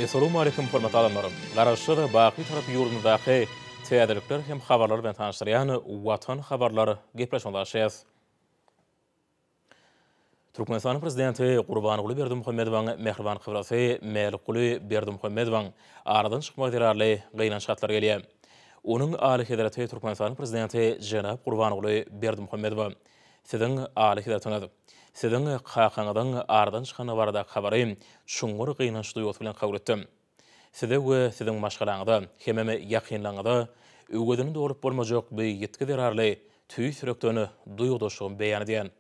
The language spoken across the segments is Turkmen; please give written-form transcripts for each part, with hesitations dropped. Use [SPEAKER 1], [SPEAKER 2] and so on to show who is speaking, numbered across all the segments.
[SPEAKER 1] Assalamu alaikum hormatly adamlarym. Garaşyr baky tarap ýurdundaky täzelikler hem habarlar bilen tanışdyrýan Watan habarlary gepleşmekdeşiz. Türkmenistan prezidenti Gurbanuly Berdimuhammedowyň mehriban hybrasy Melikuly Berdimuhammedowyň aradan çykmak derarly gynançatlar gelýär. Onuň aly hedarety Türkmenistan prezidenti Jenab Gurbanuly Berdimuhammedow siziň aly hedaryňyz. Siziň kakanyňyň aradan çykany barada habary şuňgur gynanç duýgy bilen kabul etdim. Size we siziň maşgalaňyzda hememe ýakynlaňyzda öwgedini dolup bolmajak bir ýetki derarly tüý sürekdeni duýgdaşygyny beýan edýän.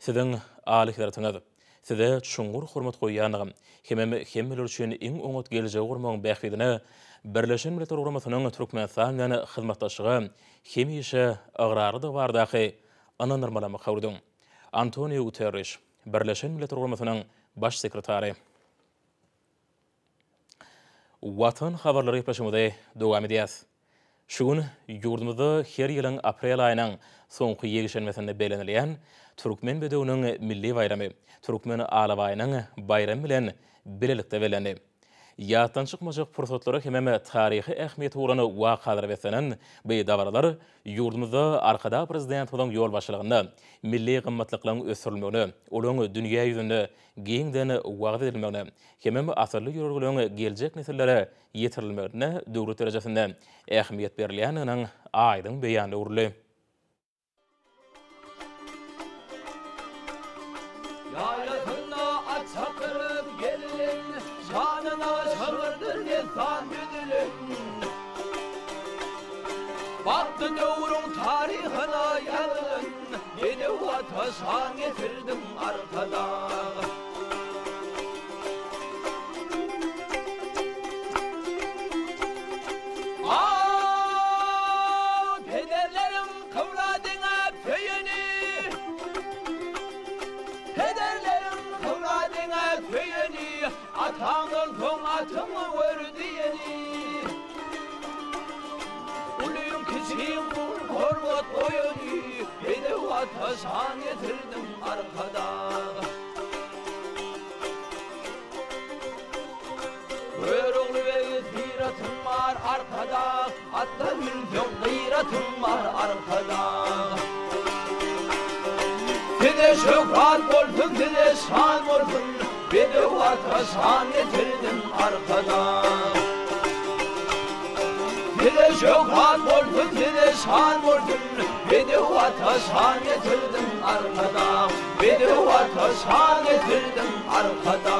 [SPEAKER 1] Siziň aly hedaryňyz. Size şuňgur hormat goýýanygym hememe hemmeler üçin iň oňat geljegi gurmagyň bähbidine Birleşen Milletler Guramasynyň Türkmenistan bilen hyzmatdaşlygy hemişe agrary da bardaky ananyrmalama kabul edin. Antonio Guterres, Birleşen Milletler Guramasynyň baş sekretary. Watan habarlary ýetişmede dowam edýär. Şu gün ýurdumyzda her ýylyň aprel aýynyň soňky ýegişenmesinde belenilýän Türkmen bedewiniň milli bayramy, Türkmen alabaýynyň bayram bilen bilelikde belendi. Ýatdan çykmajak fursatlary hememe taryhy ähmiýeti urany wakalar besenen bu dawralar ýurdumyzda arkada prezident bolan ýol başlygynda milli gymmatlyklaryň ösürilmegini, olaň dünýä ýüzünde giňden wagt edilmegini, hememe asyrly ýörgüleňe geljek nesillere ýetirilmegine döwlet derejesinde ähmiýet berilýäniň aýdyň beýany urly.
[SPEAKER 2] Baktı dövrün tarihine yalın, yeni vataşan getirdim arkada. Pederlerim kıvradına feyini, pederlerim kıvradına feyini, atanın ton atımı verdiyeni. Kiçiğim hormat oyunu, beni vataşan getirdim arkada. Öğrüğlü ve gıyratım var arkada, hatta milyon gıyratım var arkada. Dede şöhrat olsun, dede şan olsun, beni vataşan getirdim arkada. Dede şöhrat olsun, dede şan olsun, beni vataşan getirdim arkada, beni vataşan getirdim arkada.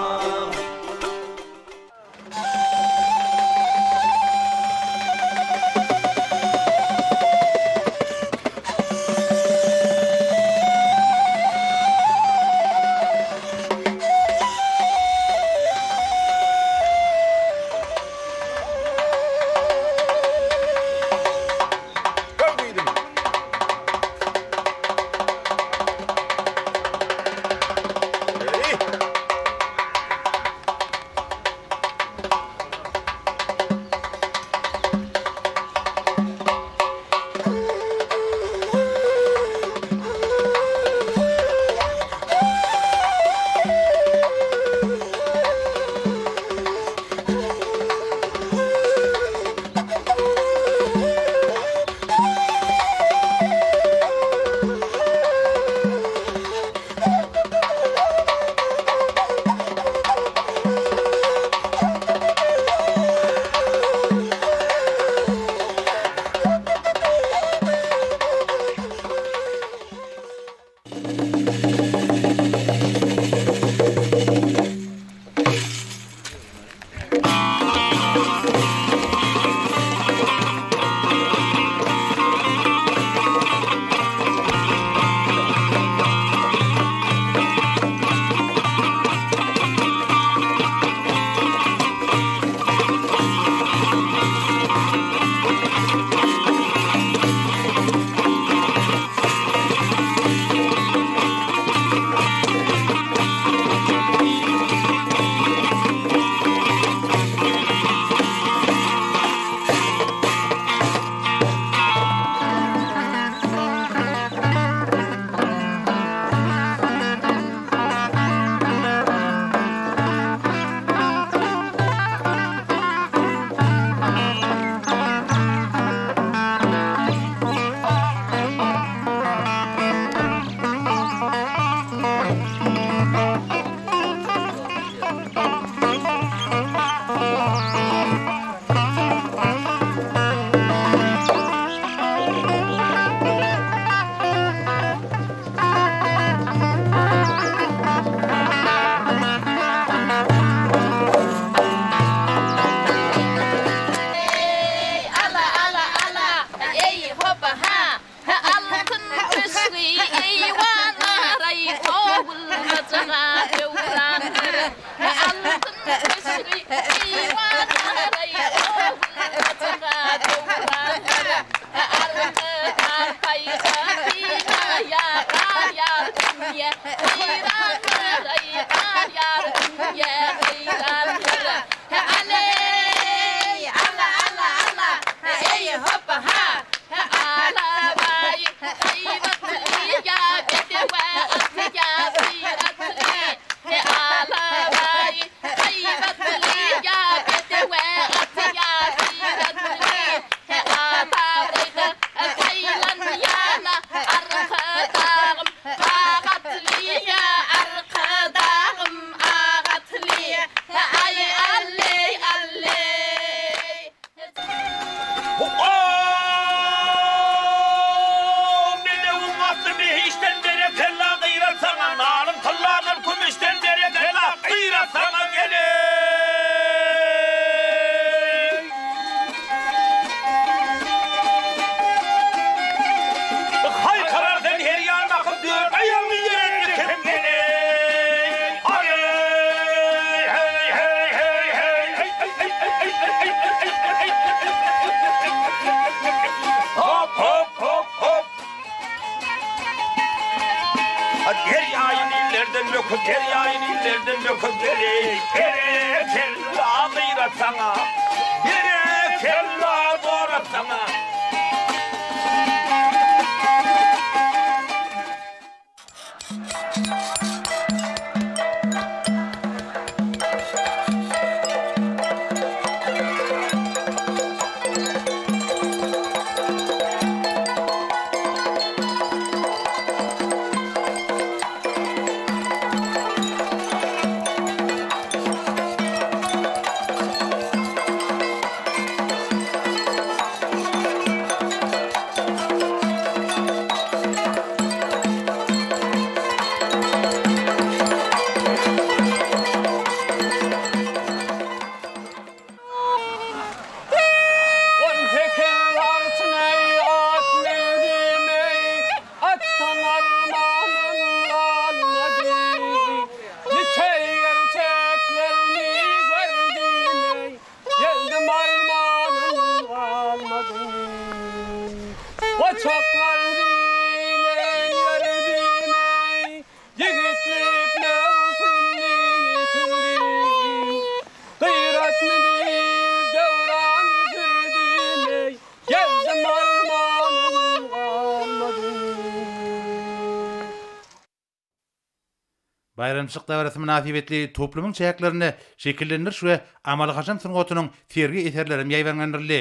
[SPEAKER 3] Bayramçylyk davrasy münasibetli toplumyň çäklerini şekillendiriş we amalgaşan sungatynyň sergi eserlerim ýaýbanlandyryly.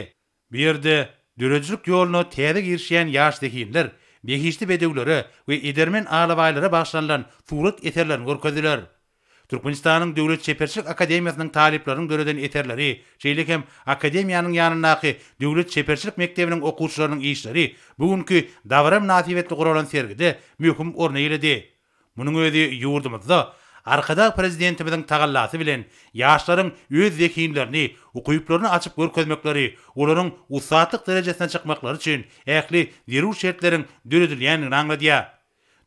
[SPEAKER 3] Bu ýerde döredjilik ýoluny täze girişýän ýaş dekinler, behişli bedewlere we edermen alabaýlara bagşlanlan surat eserlerini görkezdiler. Türkmenistanyň Döwlet Çeperçilik Akademiýasynyň talipleriniň döreden eserleri, şeýlekem akademiýanyň ýanyndaky Döwlet Çeperçilik Mekdebiniň okuwçylarynyň işleri bugünkü davra münasibetli guralan sergide möhüm orna eledi. Munun özi ýurdumyzda arkada prezidentimiziň tagallasy bilen ýaşlaryň öz zekinlerini, ukyplaryny açyp görkezmekleri, olaryň usatlyk derejesine çykmaklary üçin ähli zerur şertleriň döredilýänini aňladýar.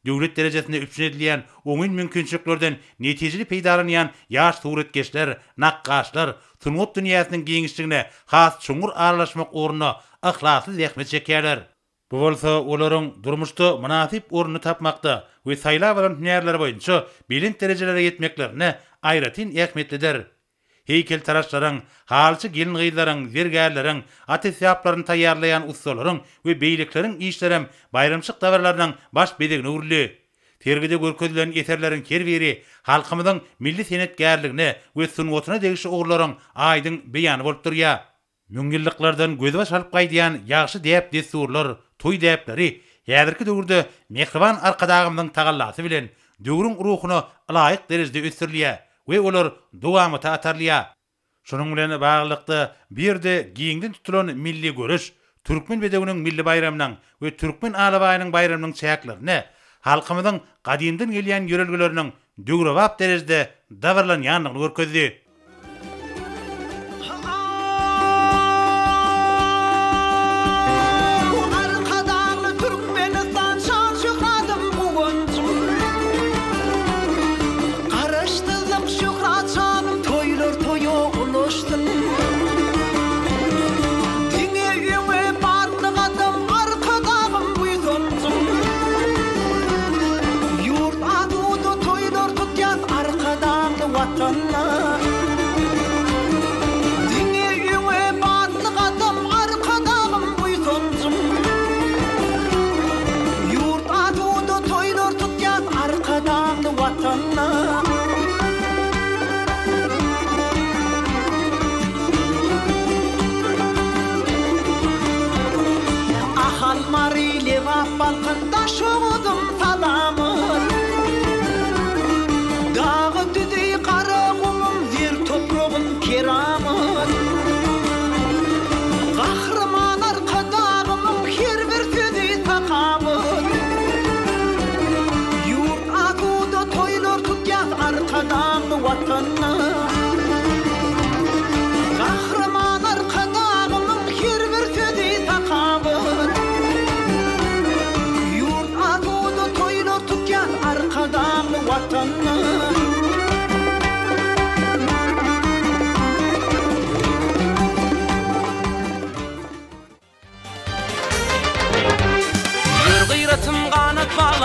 [SPEAKER 3] Döwlet derejesinde üpsün edilýän oňun mümkinçiliklerden netijeli peýdalanýan ýaş suratkeşler, nakkaşlar, sunat dünýäsiniň giňişligine has çuňur aralaşmak ornuna ahlasly zähmet çekýärler. Bu bolsa olaryň durmuşda münasip orny tapmakda we saýla bolan hünärler boýunça bilinç derejelere ýetmeklerine aýratyn ähmetlidir. Heykel taraşlaryň, halçy gelin gyýlaryň, zergärleriň, ateşýaplaryny taýýarlaýan ustalaryň we beýlekleriň işlerem bayramçylyk dawarlarynyň baş bedegine urly. Sergide görkezilen eserleriň her biri halkymyzyň milli senetgärligine we sungatyna degişi oglaryň aýdyň beýany bolup durýar. Müňilliklerden gözbaş alyp gaýdýan ýaxşy däp desturlar, toy däpleri häzirki döwürde mehriban arkadagymyň tagallasy bilen döwrüň ruhuny laýyk derejede ösürilýär we olar dowamy atarlýar. Şonuň bilen baglykda birde giňden tutulan milli görüş, türkmen bedewiniň milli bayramynyň we türkmen alabaýynyň bayramynyň çäklerini, halkymyzyň gadymdan gelýän ýörelgeleriniň döwrewap derejede dawarlanýanyny görkezdi.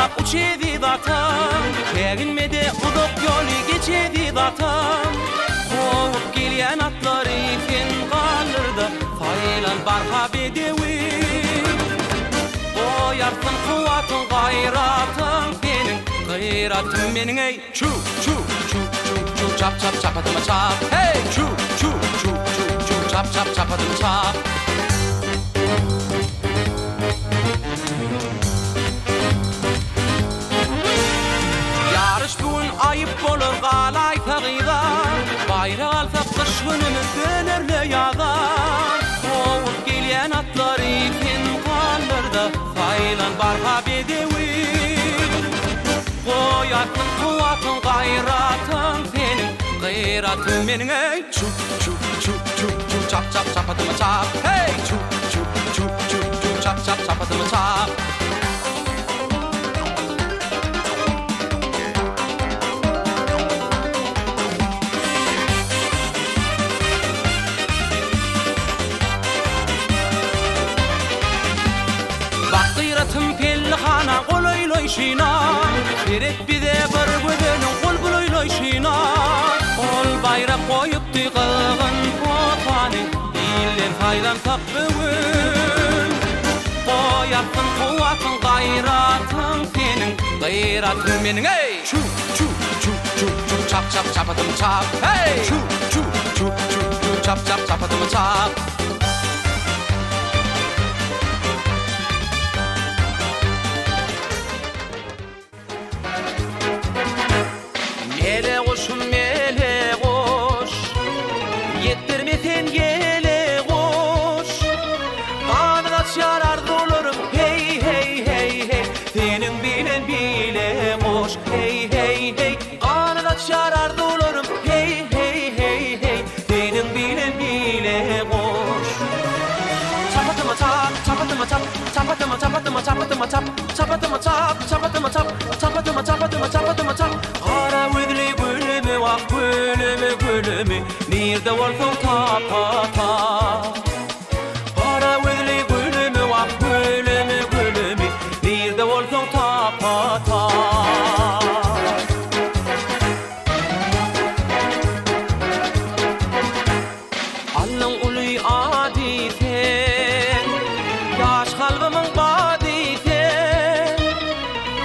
[SPEAKER 4] bağlap uçedi zaten Teginmede uzak yolu geçedi zaten Kovup gelen atları iken kalırdı Faylan barha bedevi Oyarsın kuvatın gayratın senin Gayratın benim ey Çu çu çu çu çu çap çap çapatıma çap Hey çu çu çu çu çu çap çap çapatıma çap Yarış bugün ayıp olur galay tağıda Bayrak alsak kış günümüz dönerle yağda Kovup gelen atları iken kalırdı Faylan barha bedevi Koyarsın kuvatın gayratın senin Gayratın benim ey Çu çu çu çu çu çap çap çapatıma çap Hey çu çu çu çu çu çap çap çapatıma çap Pelhana qoloyloy şina Berek bide bir gödenin qol buloyloy şina Ol bayrak koyup tıqılğın potani İllen faydan taqqıvın Koyarsın kuvatın gayratın senin Gayratın benim ey Çu çu çu çu çu çap çap çapadım çap Hey çu çu çu çu çu çap çap çapadım çap Mele koş Yettirmesen yele koş Kanat yarar dolurum hey hey hey hey Senin bilen bile koş hey hey hey Kanat yarar dolurum hey hey hey hey Senin bilen bile koş Çapatıma çap çapatıma çap Çapatıma çapatıma çapatıma çap Çapatıma çap çapatıma çap Çapatıma çapatıma çapatıma çap Ara wedli gülümü vak gülümü gülümü Nirde olsun tapa ta Ara wedli gülümü vak gülümü gülümü Nirde olsun tapa ta Allah'ın uluy adi sen Yaş kalbımın badi sen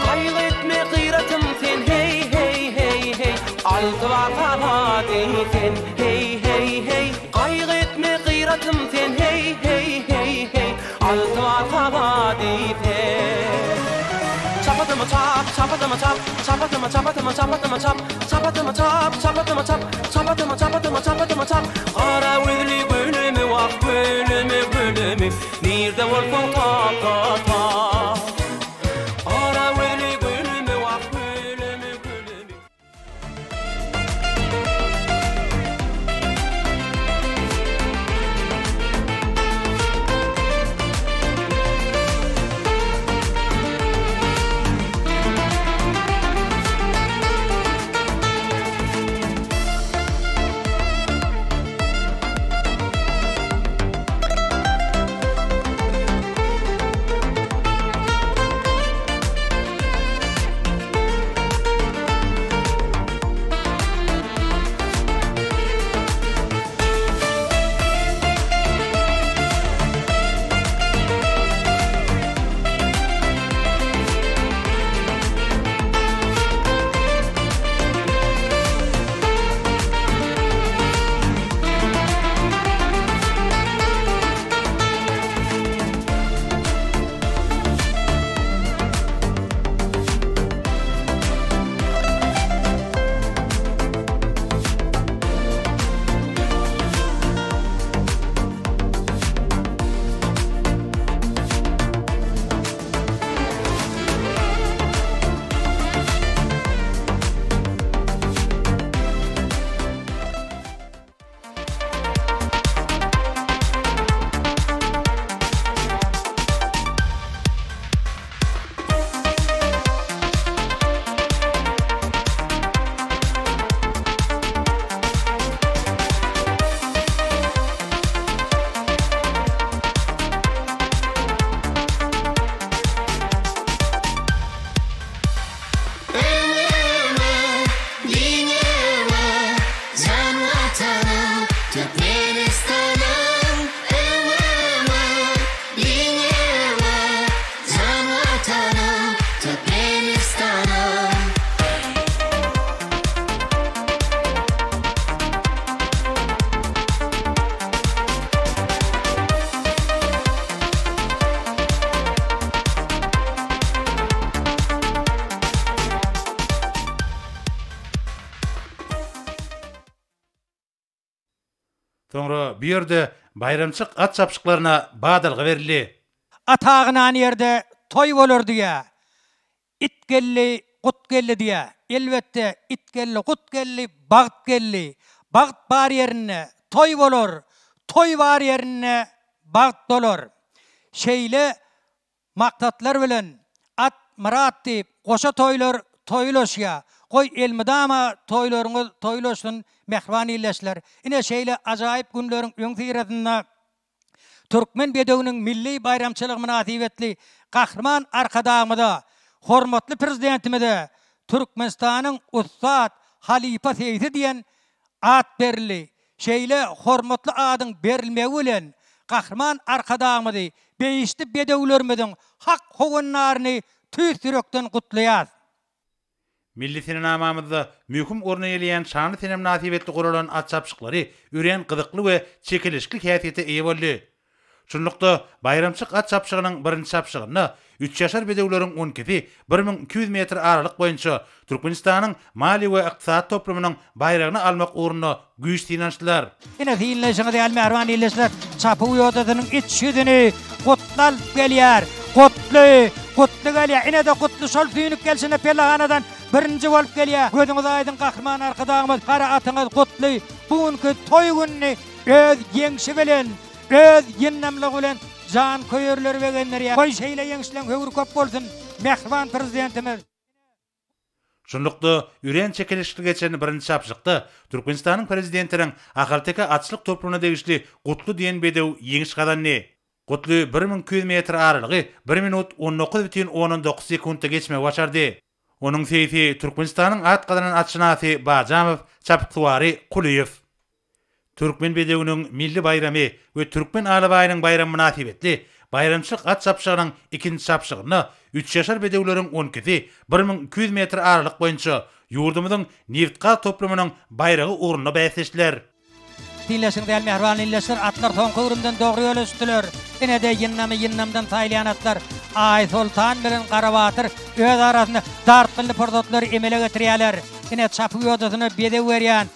[SPEAKER 4] Kaygı etme gıyratım sen hey hey hey hey Altı vaka badi sen hey hey hey Kaygı etme gıyratım sen hey hey hey hey Altı vaka badi sen Çapatıma çap çapatıma çap Çapatıma çapatıma çapatıma çap Çapatıma çap çapatıma çap Çapatıma çapatıma çapatıma çap Ara wedli gülümü vak gülümü gülümü Nirde olsun tapa ta Ara wedli gülümü vak gülümü gülümü
[SPEAKER 3] Sonra bir yerde bayramçık at çapşıklarına badalga verildi.
[SPEAKER 5] Atağınan yerde toy olur diye. İt gelli, kut gelli diye. Elbette it gelli, kut gelli, bağıt gelli. Bağıt bar yerine toy olur. Toy var yerine bağıt dolur. Şeyle maktatlar bilen at marat deyip koşa toylar toyloşya. Koy elmidama toylarını toyloşsun mehvan illeşler. Ine şeyle acayip günlerin öňtiradynda Türkmen bedewiniň milli bayramçylygy münasibetli kahraman arkadağımda, hormatly prezidentimide Türkmenistanyň Ustad Halipa Seydi diyen at berildi. Şeyle hormatly adyň berilmegi bilen kahraman arkadağımdy beýişli bedewlerimiziň hak hogunlaryny tüýsürekden gutlaýar.
[SPEAKER 3] Milli sinamamızda mühüm orna eleyen şanlı sinem nasibetli guralan at çapşıkları üren gıdıklı ve çekilişli häsiýete eýe boldy. Şunlukda bayramçyk at çapşygynyň birinji çapşygyny 3 ýaşar bedewleriň 12-si 1200 metr aralyk boýunça Türkmenistanyň mali we ykdysat toplumynyň bayragyny almak uğruna güýç tinançdylar.
[SPEAKER 5] Ine fiilleşiňe däl mehriban illeşler çapy ýodadynyň içşidini gutlal gelýär. Gutly gelýär. Ine de gutly şol süýnük gelsine pelaganadan birinji bolup gelýär. Gözüňiz aýdyn kahraman arkadağymyz kara atyňyz gutly. Bugünkü toy gününi öz ýeňşi bilen öz ýennemli bilen jan köýerler begenler. Koy şeýle ýeňşilen höwür köp bolsun. Mehriban prezidentimiz.
[SPEAKER 3] Şunlukda üren çekilişli geçen birinji çapşykda Türkmenistanyň prezidentiniň ahalteka atçylyk toplumuna degişli gutly diýen bedew ýeňiş gadanny. Gutly 1200 metr aralygy 1 minut 19,19 sekundda geçmek başardy. Onuň seýsi Türkmenistanyň at gadanan atçynasy Bajamow Çapyktuwary Kuliýew. Türkmen bedewiniň milli bayramy we Türkmen alabaýynyň bayramy münasibetli bayramçylyk at çapşygynyň ikinji çapşygyny 3 ýaşar bedewleriň 12-si 1200 metr aralyk boýunça ýurdumyzyň Neftqa toplumynyň bayragy uğruna bäsleşdiler.
[SPEAKER 5] Dinleşin däl mehriban illeşler atlar soňky ýürümden dogry ýol üstüler. Ine de ýennämden taýlayan atlar Ay Sultan bilen Garabatyr öz arasynda dartly pordotlary emele getirýärler. Ine çapy ýodasyny bedew berýän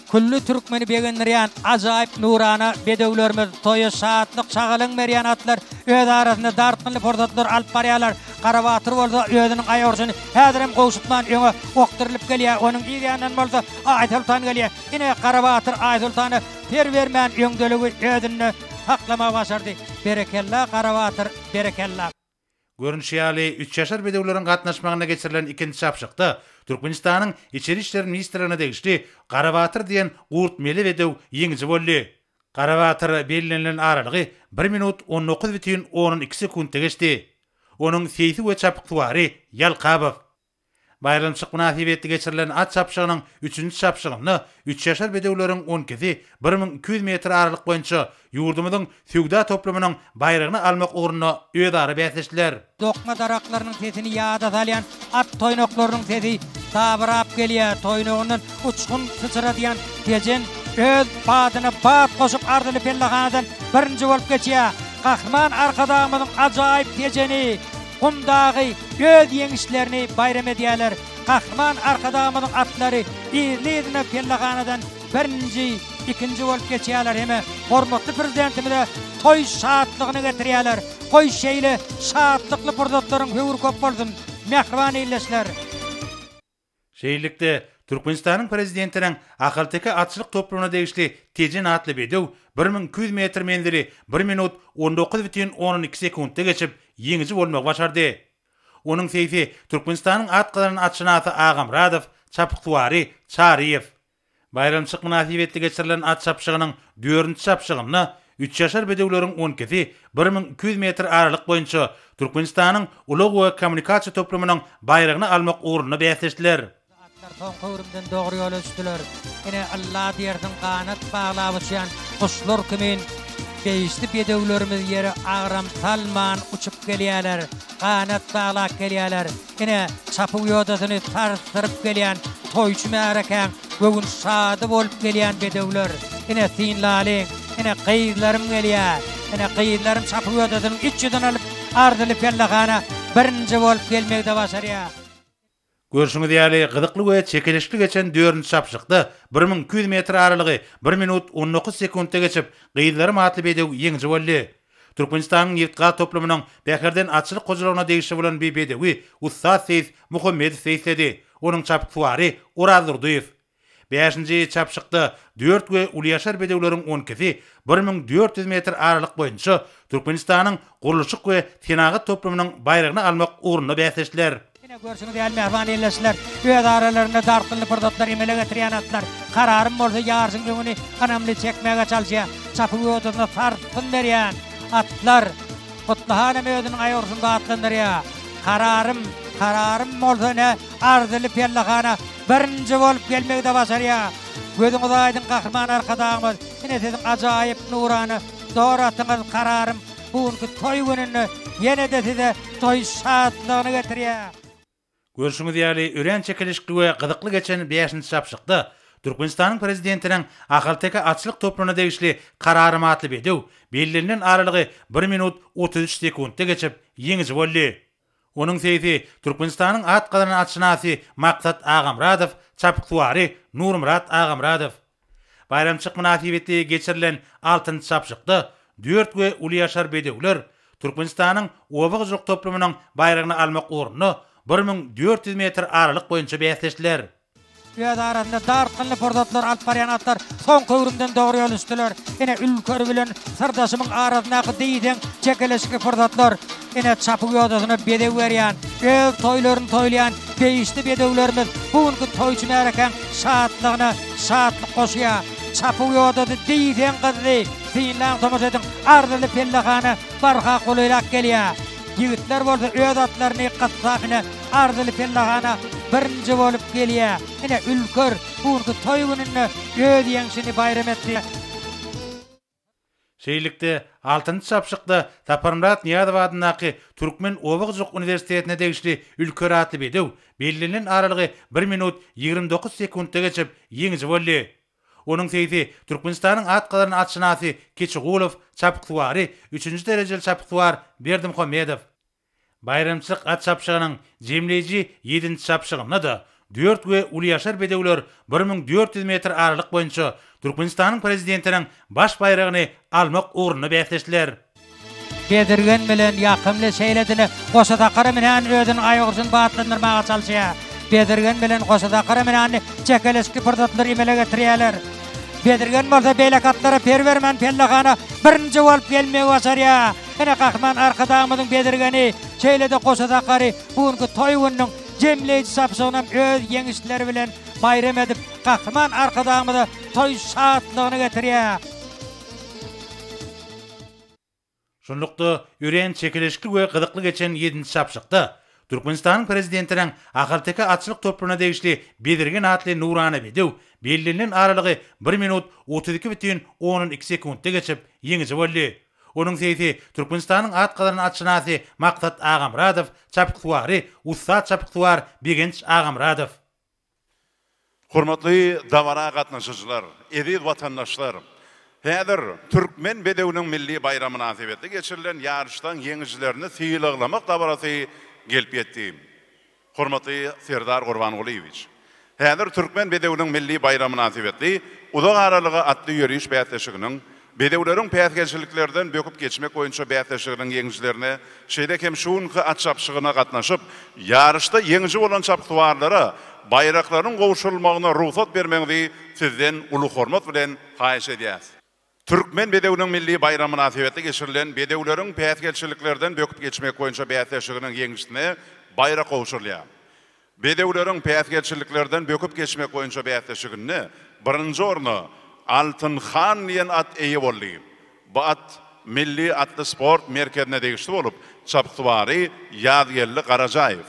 [SPEAKER 5] kullu Türkmeni begenlerýän ajaýyp nurana bedewlerimiz toýa şatlyk çagalyň berýän atlar öz arasynda dartly pordotlar alyp barýarlar. Garabatyr bolsa özüniň aýorçyny häzirem gowşutman öňe okdyrylyp gelýär. Onuň ýerýänden bolsa Ay Sultan gelýär. Ine Garabatyr Ay Sultany bermän öňdeligi özüni saklama başardy. Berekella Garabatyr, berekella.
[SPEAKER 3] Görünüşýärli 3 ýaşar bedewleriň gatnaşmagyna geçirilen ikinji çapşykda Türkmenistanyň içeri işler ministrligine degişli Garabatyr diýen gurtmeli bedew ýeňji boldy. Garabatyr bellenlen aralygy 1 minut 19,12 sekundda geçdi. Onuň seýsi we çapyktuwary Ýalqabow. Bayramçyk münasibetli geçirilen at çapşygynyň 3-nji çapşygyny 3 ýaşar bedewleriň 12-si 1200 metr aralyk boýunça ýurdumyzyň Sügda toplumynyň bayragyny almak uğruna öýdary bäsleşdiler.
[SPEAKER 5] Dokma daraklarynyň sesini ýada salýan at toýnoklarynyň sesi tabyrap gelýär. Toýnogyndan uçgun sıçradýan tejen öz badyna bat goşup ardyly pellaganadan birinji bolup geçýär. Kahraman arkadağymyzyň ajaýyp tejeni Humdagy öz ýeňişlerini bayram edýärler. Kahraman arkadağymyzyň atlary ýerlerine pellaganadan birinji, ikinji bolup geçýärler. Heme hormatly prezidentimize toy şatlygyny getirýärler. Koy şeýle şatlykly pordotlaryň höwür köp bolsun. Mehriban illeşler.
[SPEAKER 3] Şeýlikde Türkmenistanyň prezidentiniň ahalteka atçylyk toplumuna degişli tejen atly bedew 1200 metr menzili 1 minut 19,12 sekundda geçip ýeňiji bolmak başardy. Onuň seýsi Türkmenistanyň at gadanan atçynasy Agamradow Çapyktuwary Çaryýew. Bayramçyk münasibetli geçirilen at çapşygynyň 4-nji çapşygyny 3 ýaşar bedewleriň 12-si 1200 metr aralyk boýunça Türkmenistanyň ulug we kommunikasiýa toplumynyň bayragyny almak uğruna bäsleşdiler.
[SPEAKER 5] Soňky ýürümden dogry ýol üstüler. Ine Allah diýerdiň kanat baglawyşan kuşlar kimin beýişli bedewlerimiz ýere agram salman uçup gelýärler. Kanat baglap gelýärler. Ine çapy ýodasyny tartyryp gelýän toýçy märekän bugün şady bolup gelýän bedewler. Ine tinlali, ine gyýylarym gelýär. Ine gyýylarym çapy ýodasynyň içinden alyp ardyly pellagana birinji bolup gelmekde başarýar.
[SPEAKER 3] Görüşüňiz ýaly gyzykly we çekilişli geçen 4-nji çapşykda 1200 metr aralygy 1 minut 19 sekundda geçip gyýdlary matly bedew ýeňji boldy. Türkmenistanyň ýetga toplumynyň bäherden açylyk gojalagyna degişli bolan bir bedewi Ussat Seyf Muhammed Seyfedi. Onuň çapykçylary Uraz Durduýew. 5-nji çapşykda 4 we ulyýaşar bedewleriň 12-si 1400 metr aralyk boýunça Türkmenistanyň gurulşyk we tenagat toplumynyň bayragyny almak uğruna bäsleşdiler.
[SPEAKER 5] Görüşüňiz ýaly mehman elleşler, öz aralarynda dartynly pırdatlar emele getirýän atlar. Kararym bolsa ýarsyn göňüni anamly çekmäge çalşýar. Çapy ýoduny tartyn berýän atlar. Gutlahan öýüniň aýorsynda atlandyrýar. Kararym bolsa ne ardyly pellahana birinji bolup gelmegde başarýar. Gözüňiz aýdyn gahrman arkadaşymyz. Ine sizin ajaýyp nurany doratyňyz kararym bugunky toý gününi ýene-de size toý şadlygyny getirýär.
[SPEAKER 3] Görüşüňiz ýaly ören çekilişli we gyzykly geçen 5-nji çapşykda Türkmenistanyň prezidentiniň ahalteka açlyk toplugyna degişli karary matly bedew bellenlen aralygy 1 minut 33 sekundda geçip ýeňji boldy. Onuň seýfi Türkmenistanyň at galyny atşynasy Maksat Agamradow, çapykçylary Nurmurat Agamradow. Bayramçyk münasibetli geçirilen 6-njy çapşykda 4 we ulyýaşar bedewler Türkmenistanyň obagyjyk toplumynyň bayragyny almak uğruna 1400 metr aralyk boýunça bäsleşdiler.
[SPEAKER 5] Ýa-da arasynda dartynly pordatlar alyp barýan atlar soň köwrümden dogry ýoluşdylar. Ene ülkör bilen sirdaşymyň arasyndaky diýden çekilişli pordatlar ene çapyk ýodasyna bedew berýän. Öz toýlaryny toýlayan beýişli bedewlerimiz bugunky toýçy mereken şadlygyna şadlyk goşýar. Çapyk ýodady diýden gyzy Finland tomaşadyň ardyly pellahana barha goýlak gelýär. Ýigitler bolsa öz atlaryny gatsakyna ardyly pellahana birinji bolup gelýär. Ene ülkör bugunky toý gününi öz ýeňşini bayram etdi.
[SPEAKER 3] Şeýlikde 6-njy çapşykda Taparmurat Niýazow adynaky Türkmen Obagyjyk Universitetine degişli ülkör atly bedew bellenlen aralygy 1 minut 29 sekundda geçip ýeňji boldy. Onuň seýfi Türkmenistanyň at galyny atşynasy Keçigulow, çapykçylary 3-nji derejeli çapykçylar Berdimuhammedow. Bayramçyk at çapşygynyň jemleýiji 7-nji çapşygyna da 4 we ulyýaşar bedewler 1400 metr aralyk boýunça Türkmenistanyň prezidentiniň baş bayragyny almak uğruna bäsleşdiler.
[SPEAKER 5] Bedirgen bilen ýakymly şeýledini goşadakary menen özüniň aýogyny batlandyrmaga çalşýar. Bedirgen bilen goşadakary menen çekilişli pırdatlar emele getirýärler. Bedirgen bolsa beýlekatlara perwermen pellahana birinji bolup gelmegi başarýar. Ene gahrman arkadaşymyzyň bedirgeni şeýlede goşadakary bugunky toý gününiň jemleýiji çapşygyna öz ýeňişleri bilen bayram edip gahrman arkadaşymyzy toý şadlygyny getirýär.
[SPEAKER 3] Şonlukda ören çekilişli we gyzykly geçen 7-nji çapşykda Türkmenistanyň prezidentiniň ahalteka açlyk toplugyna degişli bedirgen atly nurany bedew bellenlen aralygy 1 minut 32,12 sekundda geçip ýeňji boldy. Onuň seýfi Türkmenistanyň at galyny atşynasy Maksat Agamradow, çapykçylary Ussat çapykçylar Begenç Agamradow.
[SPEAKER 6] Hormatly dawara gatnaşyjylar, eziz watandaşlar. Häzir Türkmen bedewiniň milli bayramy münasibetli geçirilen ýarşdan ýeňjilerini syýlamak dabarasy gelip ýetdi. Hormatly Serdar Gurbangulyewicz. Häzir Türkmen bedewiniň milli bayramy münasibetli uzak aralygy atly ýürüýüş bäsleşiginiň bedewleriň päsgelçiliklerden böküp geçmek boýunça bäsleşiginiň ýeňjilerine şeýle hem şuňky at çapşygyna gatnaşyp ýarşda ýeňji bolan çapykçylara bayraklaryň gowuşulmagyna ruhsat bermeňizi sizden uly hormat bilen haýyş edýäs. Türkmen bedewiniň milli bayramy münasibetli geçirilen bedewleriň päsgelçiliklerden böküp geçmek boýunça bäsleşiginiň ýeňjisine bayrak gowuşulýar. Bedewleriň päsgelçiliklerden böküp geçmek boýunça bäsleşigini birinji orny Altynxan diýen at eýe boldy. Bu at milli atly sport merkezine degişli bolup, çapykçylary Ýazgerli Garajaýew.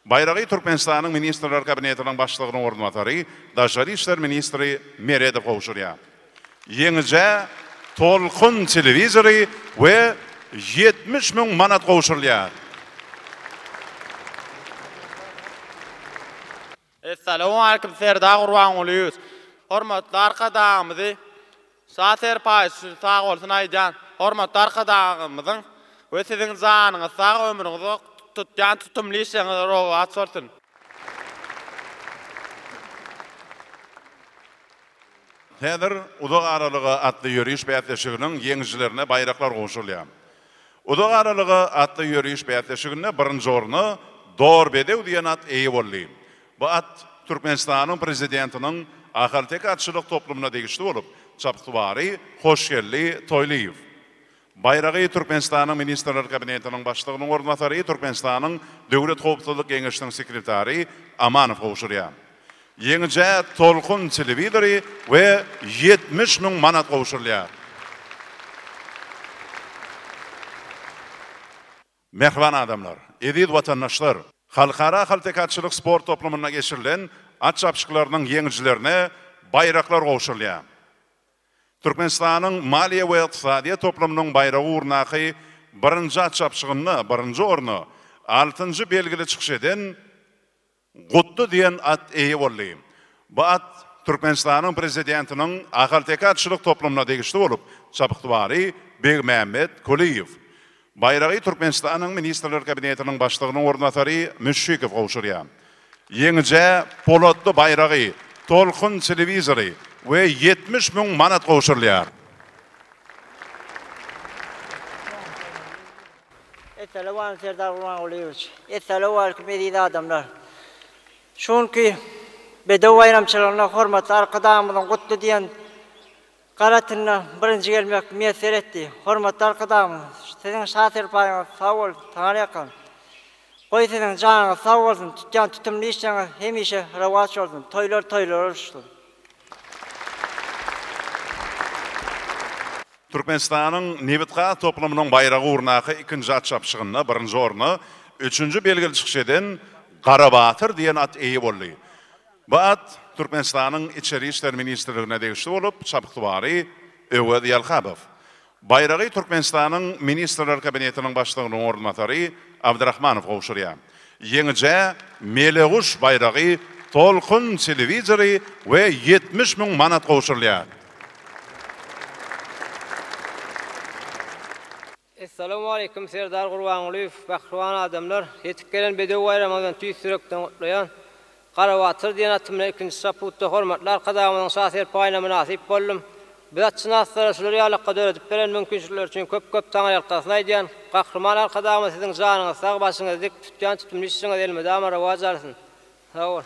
[SPEAKER 6] Bayragy Türkmenistanyň ministrler kabinetiniň başlygynyň ornatary, Daşary işler ministri Meredow gowuşurýar. Ýeňije Tolkun telewizory we 70.000 manat gowuşurýar.
[SPEAKER 7] Assalamu alaykum Serdar Gurbangulyewicz. Hormatly arkadaşymyzy Sater Paýş sağ bolsun aýdan. Hormatly arkadaşymyzyň we siziň janyňyz sağ ömrüňizi tutýan tutumly işiňizi rogat bolsun.
[SPEAKER 6] Häzir Udag aralygy atly ýürüýüş bäýatleşiginiň ýeňjilerine baýraklar goşulýar. Udag aralygy atly ýürüýüş bäýatleşigine birinji orny Dor Bedew diýen at eýe boldy. Bu at Türkmenistanyň prezidentiniň ahirki atçylyk toplumuna degişli bolup, çaptybary, hoşgelli toýlaýyp. Bayragy Türkmenistanyň Ministrler Kabinetiniň başlygynyň ornatary, Türkmenistanyň Döwlet Howpsuzlyk Geňeşiniň sekretary Amanow goşurýar. Ýeňije Tolkun telewizori we 70 000 manat goşurýar. Mehriban adamlar, ediz vatandaşlar, halkara haltekatçılık spor toplumuna geçirilen at çapşıklarının yeňjilerine bayraklar goşulýar. Türkmenistanyň maliýe we iqtisadiýet toplumunun bayragy urnaky birinji at çapşygyny, birinji orny 6-njy belgili çykyş eden Gutlu diýen at eýe boldy. Bu at Türkmenistanyň prezidentiniň ahirki toplumuna degişli bolup, çapykdybary Begmehmet Kuliýew. Bayragy Türkmenistanyň Ministrler Kabinetiniň başlygynyň ornatary Müşşikow goşurýar. Ýeňije Polatly bayragy, Tolkun telewizory we 70 000 manat goşurýar.
[SPEAKER 8] Esselamu aleyküm Serdar Gurbanulyewicz. Esselamu aleyküm ediz adamlar. Şonki Bedew bayramçylygyna hormatly arkadaşymyň Gutlu diýen Garatyna birinji gelmek meser etdi. Hormatly arkadaşym, senin şahyr paýyňyz sag bol, taňa ýakan. Goý senin janyňyz sag bolsun, tutýan tutumly işleňiz hemişe rawat bolsun, toýlar olsun.
[SPEAKER 6] Türkmenistanyň Nebitka toplumunyň bayragy urnaky 2-nji at çapşygyna birinji orny 3-nji belgili çykyş eden Garabatyr diýen at eýe boldy. Bu at Türkmenistanyň içeri işler ministrligine degişli bolup, çapykdybary Öwed Ýalhabow. Bayragy Türkmenistanyň Ministrler Kabinetiniň başlygynyň ornatary Abdurrahmanow goşurýar. Ýeňije Meleguş bayragy, Tolkun telewizory we 70 000 manat goşurýar.
[SPEAKER 8] Esselamu aleyküm Serdar Gurbanulyewicz, bahriwan adamlar, ýetip gelen Bedew bayramynyň tüýsürekden gutlaýan Garabatyr diýen atymla 2-nji saputda hormatly arkadaşymyň şahyr paýyna münasip boldum. Bidatçynaslar şular ýalyk ödedip beren mümkinçilikler üçin köp taňa ýalkasyny aýdýan gahryman arkadaşym siziň janyňyz sag başyňyz dik tutýan tutumly işiňiz elmede amara wazarsyň. Sag bol.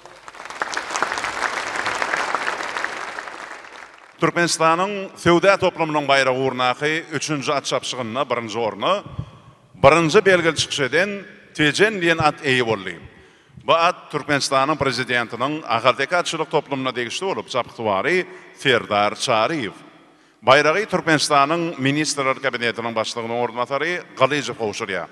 [SPEAKER 6] Türkmenistanyň Sewda toplumunyň bayragy urnaky 3-nji at çapşygyna birinji orny, birinji belgili çykyş eden Tejen diýen at eýe boldy. Bu at Türkmenistanyň prezidentiniň ahirki atçylyk toplumuna degişli bolup, çapykdybary Serdar Çaryýew. Bayragy Türkmenistanyň Ministrler Kabinetiniň başlygynyň ornatary Galyjew goşurýar.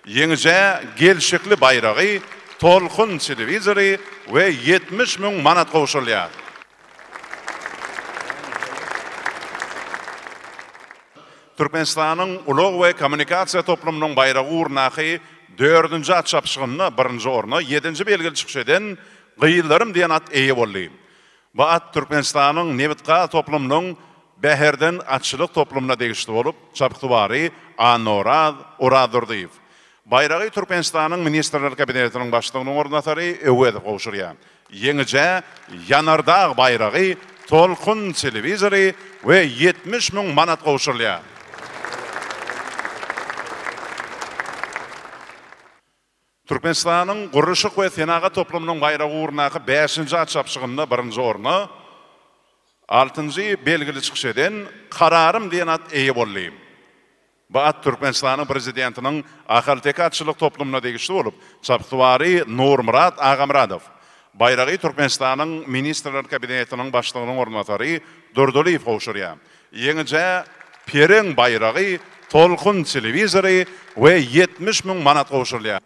[SPEAKER 6] Ýeňije gelşikli bayragy, Tolkun telewizory we 70 000 manat goşulýar. Türkmenistanyň ulug we kommunikasiýa toplumunun bayragy urnaky 4-nji at çapşygyna birinji orny 7-nji belgili çykyş eden Gyýyllarym diýen at eýe boldy. Bu at Türkmenistanyň Nebitka toplumunun bäherden atçylyk toplumuna degişli bolup, çapykdybary Anorad Uradurdyýew. Bayragy Türkmenistanyň Ministrler Kabinetiniň başlygynyň ornatary Öwed goşurýar. Ýeňije Ýanardağ bayragy, Tolkun telewizory we 70 000 manat goşurýar. Türkmenistanyň Guruşyk we Senaga toplumunun bayragy urnaky 5-nji at çapşygyna birinji orny 6-njy belgili çykyş eden Kararym diýen at eýe boldy. Bu at Türkmenistanyň prezidentiniň ahirki atçylyk toplumuna degişli bolup, çapykdybary Nurmurat Agamradow. Bayragy Türkmenistanyň Ministrler Kabinetiniň başlygynyň ornatary Durduliýew goşurýar. Ýeňije Pereň bayragy, Tolkun telewizory we 70 000 manat goşurýar.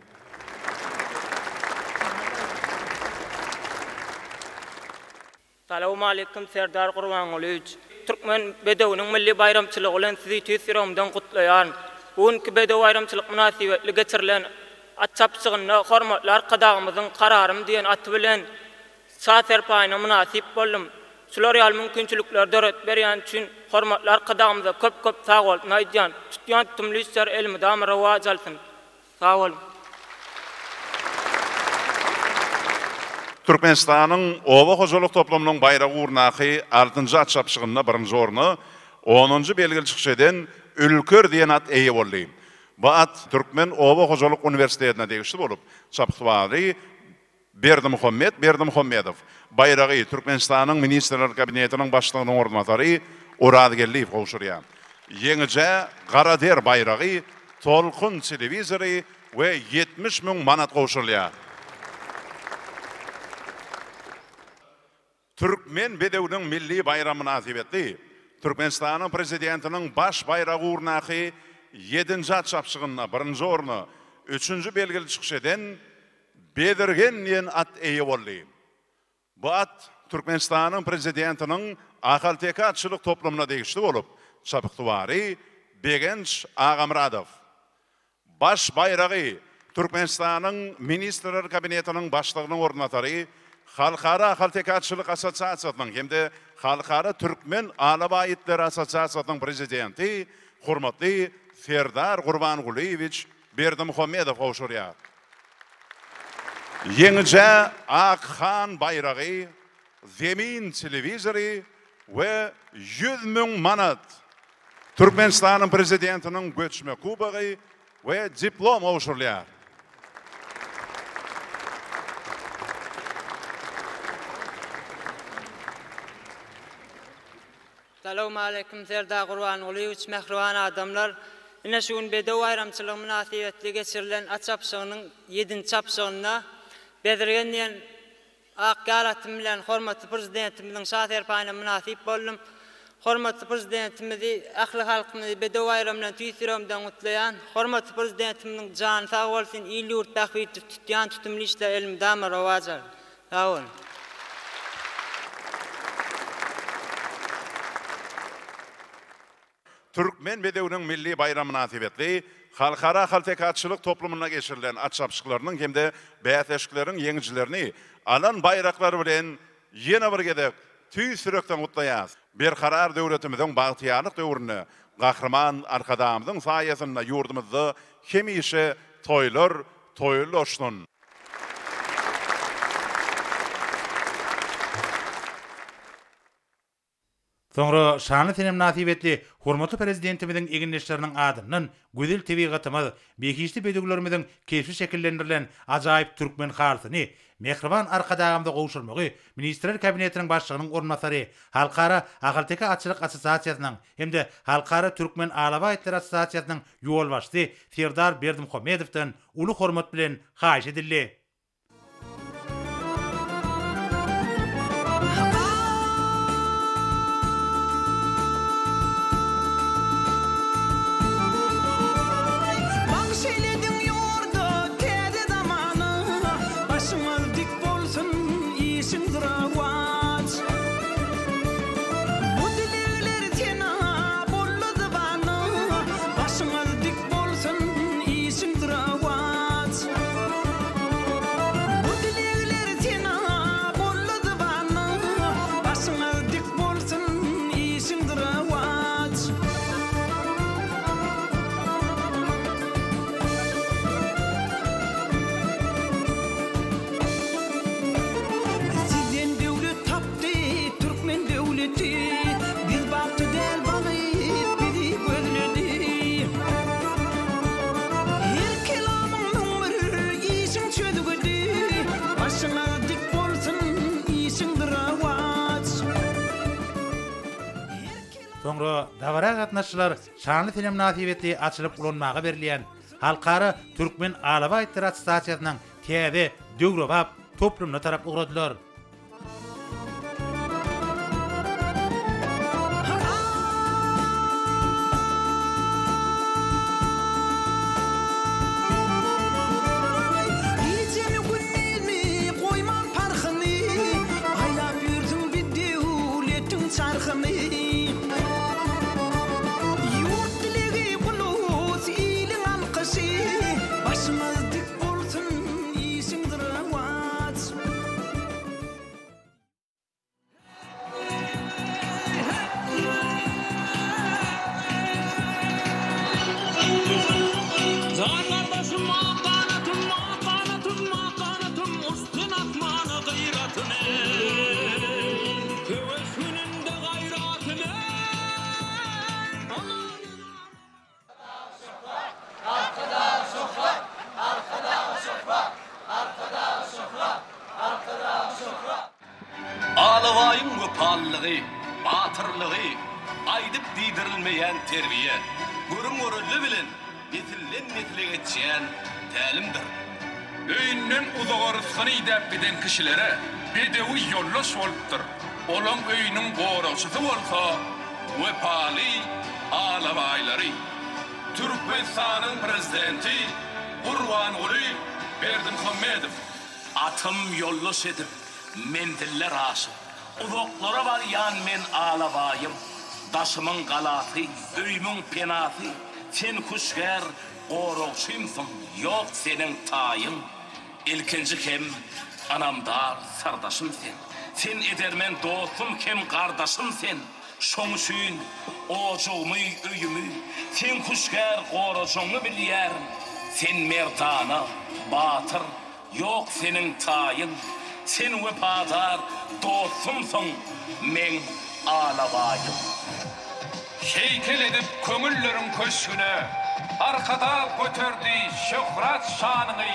[SPEAKER 8] Assalamu aleyküm Serdar Gurbanulyewicz. Türkmen Bedewiniň milli bayramçylygy bilen sizi tüýsüregimden gutlaýan. Bugünkü Bedew bayramçylyk münasibetli geçirilen at çapşygyna hormatly arkadaşymyzyň Kararym diýen aty bilen şahyr paýyna münasip boldum. Şular ýaly mümkinçilikler döret berýän üçin hormatly arkadaşymyza köp sag bolun aýdýan. Tutýan tutumly işler elmide amara wazalsyn. Sag bolun.
[SPEAKER 6] Türkmenistanyň Oba Hojuluk Toplamynyň bayragy urnaky 6-njy at çapşygyna 1-nji orny 10-njy belgili çykyş eden Ülkür diýen at eýe boldy. Bu at Türkmen Oba Hojuluk Universitetine degişli bolup çapytwary Berdimuhammedow bayragy Türkmenistanyň Ministrler Kabinetiniň başlygynyň ornatary Uradgelliýew gowşurýar. Yeňije Garader bayragy Tolkun televizory we 70.000 manat gowşurýar. Türkmen bedewiniň milli bayramy nasibetli Türkmenistanyň prezidentiniň baş bayragy urnaky 7-nji at çapşygyna 1-nji orny 3-nji belgili çykyş eden Bedirgen diýen at eýe boldy. Bu at Türkmenistanyň prezidentiniň AKLTK atçylyk toplamyna degişli bolup çapytwary Begenç Agamradow. Baş bayragy Türkmenistanyň Ministrler Kabinetiniň başlygynyň ornatary Halkara AKLTK atçylyk assosiasiýasynyň hemde Halkara Türkmen Alaba Aýetleri assosiasiýasynyň prezidenti hormatly Serdar Gurbangulyewich Berdimuhammedow gowşurýar. Yeňije Akhan bayragy Zemin televizory we 100.000 manat Türkmenistanyň prezidentiniň göçme kubagy we diplom gowşurýar.
[SPEAKER 8] Assalamu alaikum Serdar Gurbangulyewich mehriban adamlar. Ine şu gün bedew aýramçylygy münasibetli geçirilen at çapşygynyň 7-nji çapşygyna Bedirgen diýen ak galatym bilen hormatly prezidentimiziň şaher paýyna münasip boldum. Hormatly prezidentimizi ahly halkyny bedew aýram bilen tüýsüremden gutlaýan, hormatly prezidentimiziň jany sag bolsun, ýyly ýurt tähwit tutýan tutumly işler elim damar awajar. Sag bolun.
[SPEAKER 6] Türkmen bedewiniň milli bayramy nasibetli Halkara AKLTK atçylyk toplamyna geçirilen at çapşyklarynyň hemde bäýteşikleriň yeňijilerini alan bayraklary bilen ýene bir gedek tüýsürekden gutlaýar. Bir karar döwletimiziň bagtyýarlyk döwrüne gahrman arkadamyzyň saýasynda ýurdumyzda hemişe toýlar olsun.
[SPEAKER 3] Soňra şany tenem nasibetli hormatly prezidentimiziň eginleşleriniň adyndan güzel tebigatymyz, bekişli bedeglerimiziň kesip şekillendirilen ajaýyp türkmen halkyny mehriban arkadagymda gowşurmagy Ministrler Kabinetiniň başlygynyň ornatary Halkara AKLTK atçylyk assosiasiýasynyň hemde Halkara Türkmen Alaba Aýetleri assosiasiýasynyň ýol başçy Serdar Berdimuhammedowdan uly hormat bilen haýyş edildi. Soňra dawara gatnaşçylar şanly tenem nasibetli açylyp ulanmaga berilýän Halkara Türkmen Alaba Aýetleri assosiasiýasynyň täze döwrebap toplumna tarap ugradylar.
[SPEAKER 9] şanlığı, batırlığı, aydıp diydirilmeyen terbiye, görün bilen, netle geçen tälimdir.
[SPEAKER 10] Öýünden uzagorysgyny idäp beden kişilere bedewi ýollaş bolupdyr. Olan öýüniň goraçysy bolsa, wepaly alabaýlary. Türkmenistanyň prezidenti Gurbanuly Berdimuhammedow
[SPEAKER 9] atım yollaş edip mendiller aşy. Uzaklara baryan men alabayım. Daşımın galatı, öýümün penatı, sen kuşger goraqşymsyň, yok senin tayın. İlkinci hem anamdar sardaşım sen. Sen edermen dostum hem kardaşım sen. Şoň üçin ojumy öýümi, sen kuşger goraqşyňy bilýär. Sen merdana, batır, yok senin tayın. Sen wepadar dostumsyň, men alabayım.
[SPEAKER 10] Heykel edip köngülleriň köşküne arkada göterdi şöhret şanyny.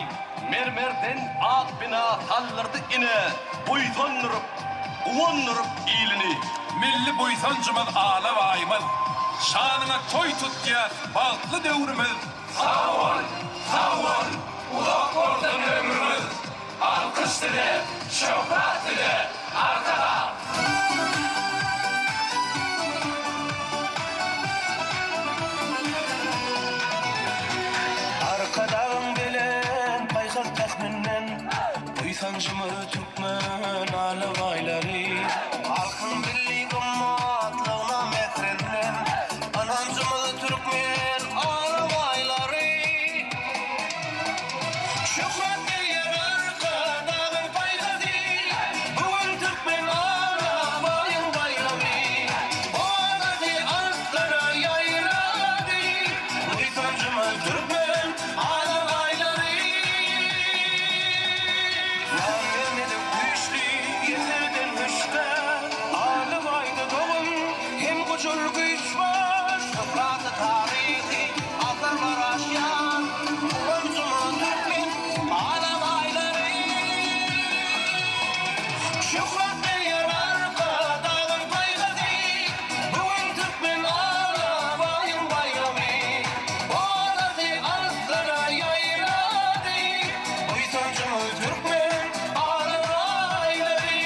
[SPEAKER 9] Mermerden ak bina tallırdı ine, buytanırıp, uvanırıp ilini.
[SPEAKER 10] Milli boýsancymyz alabaýymyz, şanyna toy tutýar bagtly döwrümüz. Sağ ol, ulaq bolsun ömrümüz. Alkış dile, şöhret dile, arkada.
[SPEAKER 4] Arkadan gelen paykal tahminden boýsancymı Türkmen alabaýlary halkyň birliği gymmatlygyna mekredilen anancymyz Türkmen alabaýlary şöhret berýär arkadan paykady bugun Türkmen alabaýyň bayramy onaty altlara ýaýrady boýsancymyz Türkmen alabaýlary Mehmet güýçli ýeterden höşde alabaýda dogum hem goçul güýç var şöhraty taryhy atarlar aşýan boýsancymyz Türkmen alabaýlary şöhret berýär arkadan paykady bugun Türkmen alabaýyň bayramy onaty altlara ýaýrady boýsancymyz Türkmen alabaýlary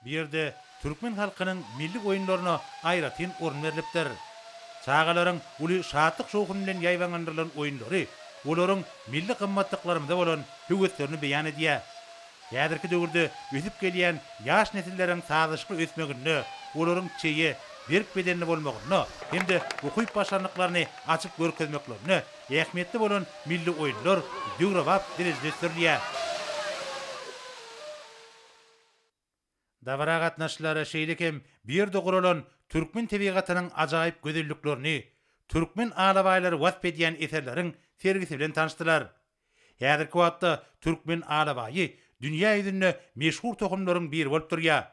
[SPEAKER 3] Bir yerde Türkmen halkynyň milli oýunlaryna aýratyn orun berilipdir. Çağalaryň uly şatlyk şowkun bilen ýaýbangandyrlan oýunlary, olaryň milli gymmatlyklaryna bolan höwetlerini beýan edýär. Häzirki döwürde ösüp gelýän ýaş nesilleriň sazyşly ösmegini, olaryň çeýi, berk bedenli bolmagyny, hemde okuýup başarnyklaryny açyp görkezmeklerini, ähmiýetli bolan milli oýunlar döwrewap derejede Davara gatnaşlary şeýlekem bir ýerde guralan Türkmen tebigatynyň ajaýyp gözelliklerini, Türkmen alabaýlary wasp edýän eserleriň sergisi bilen tanışdylar. Häzirki wagtda Türkmen alabaýy dünýä ýüzünde meşhur tohumlaryň biri bolup durýar.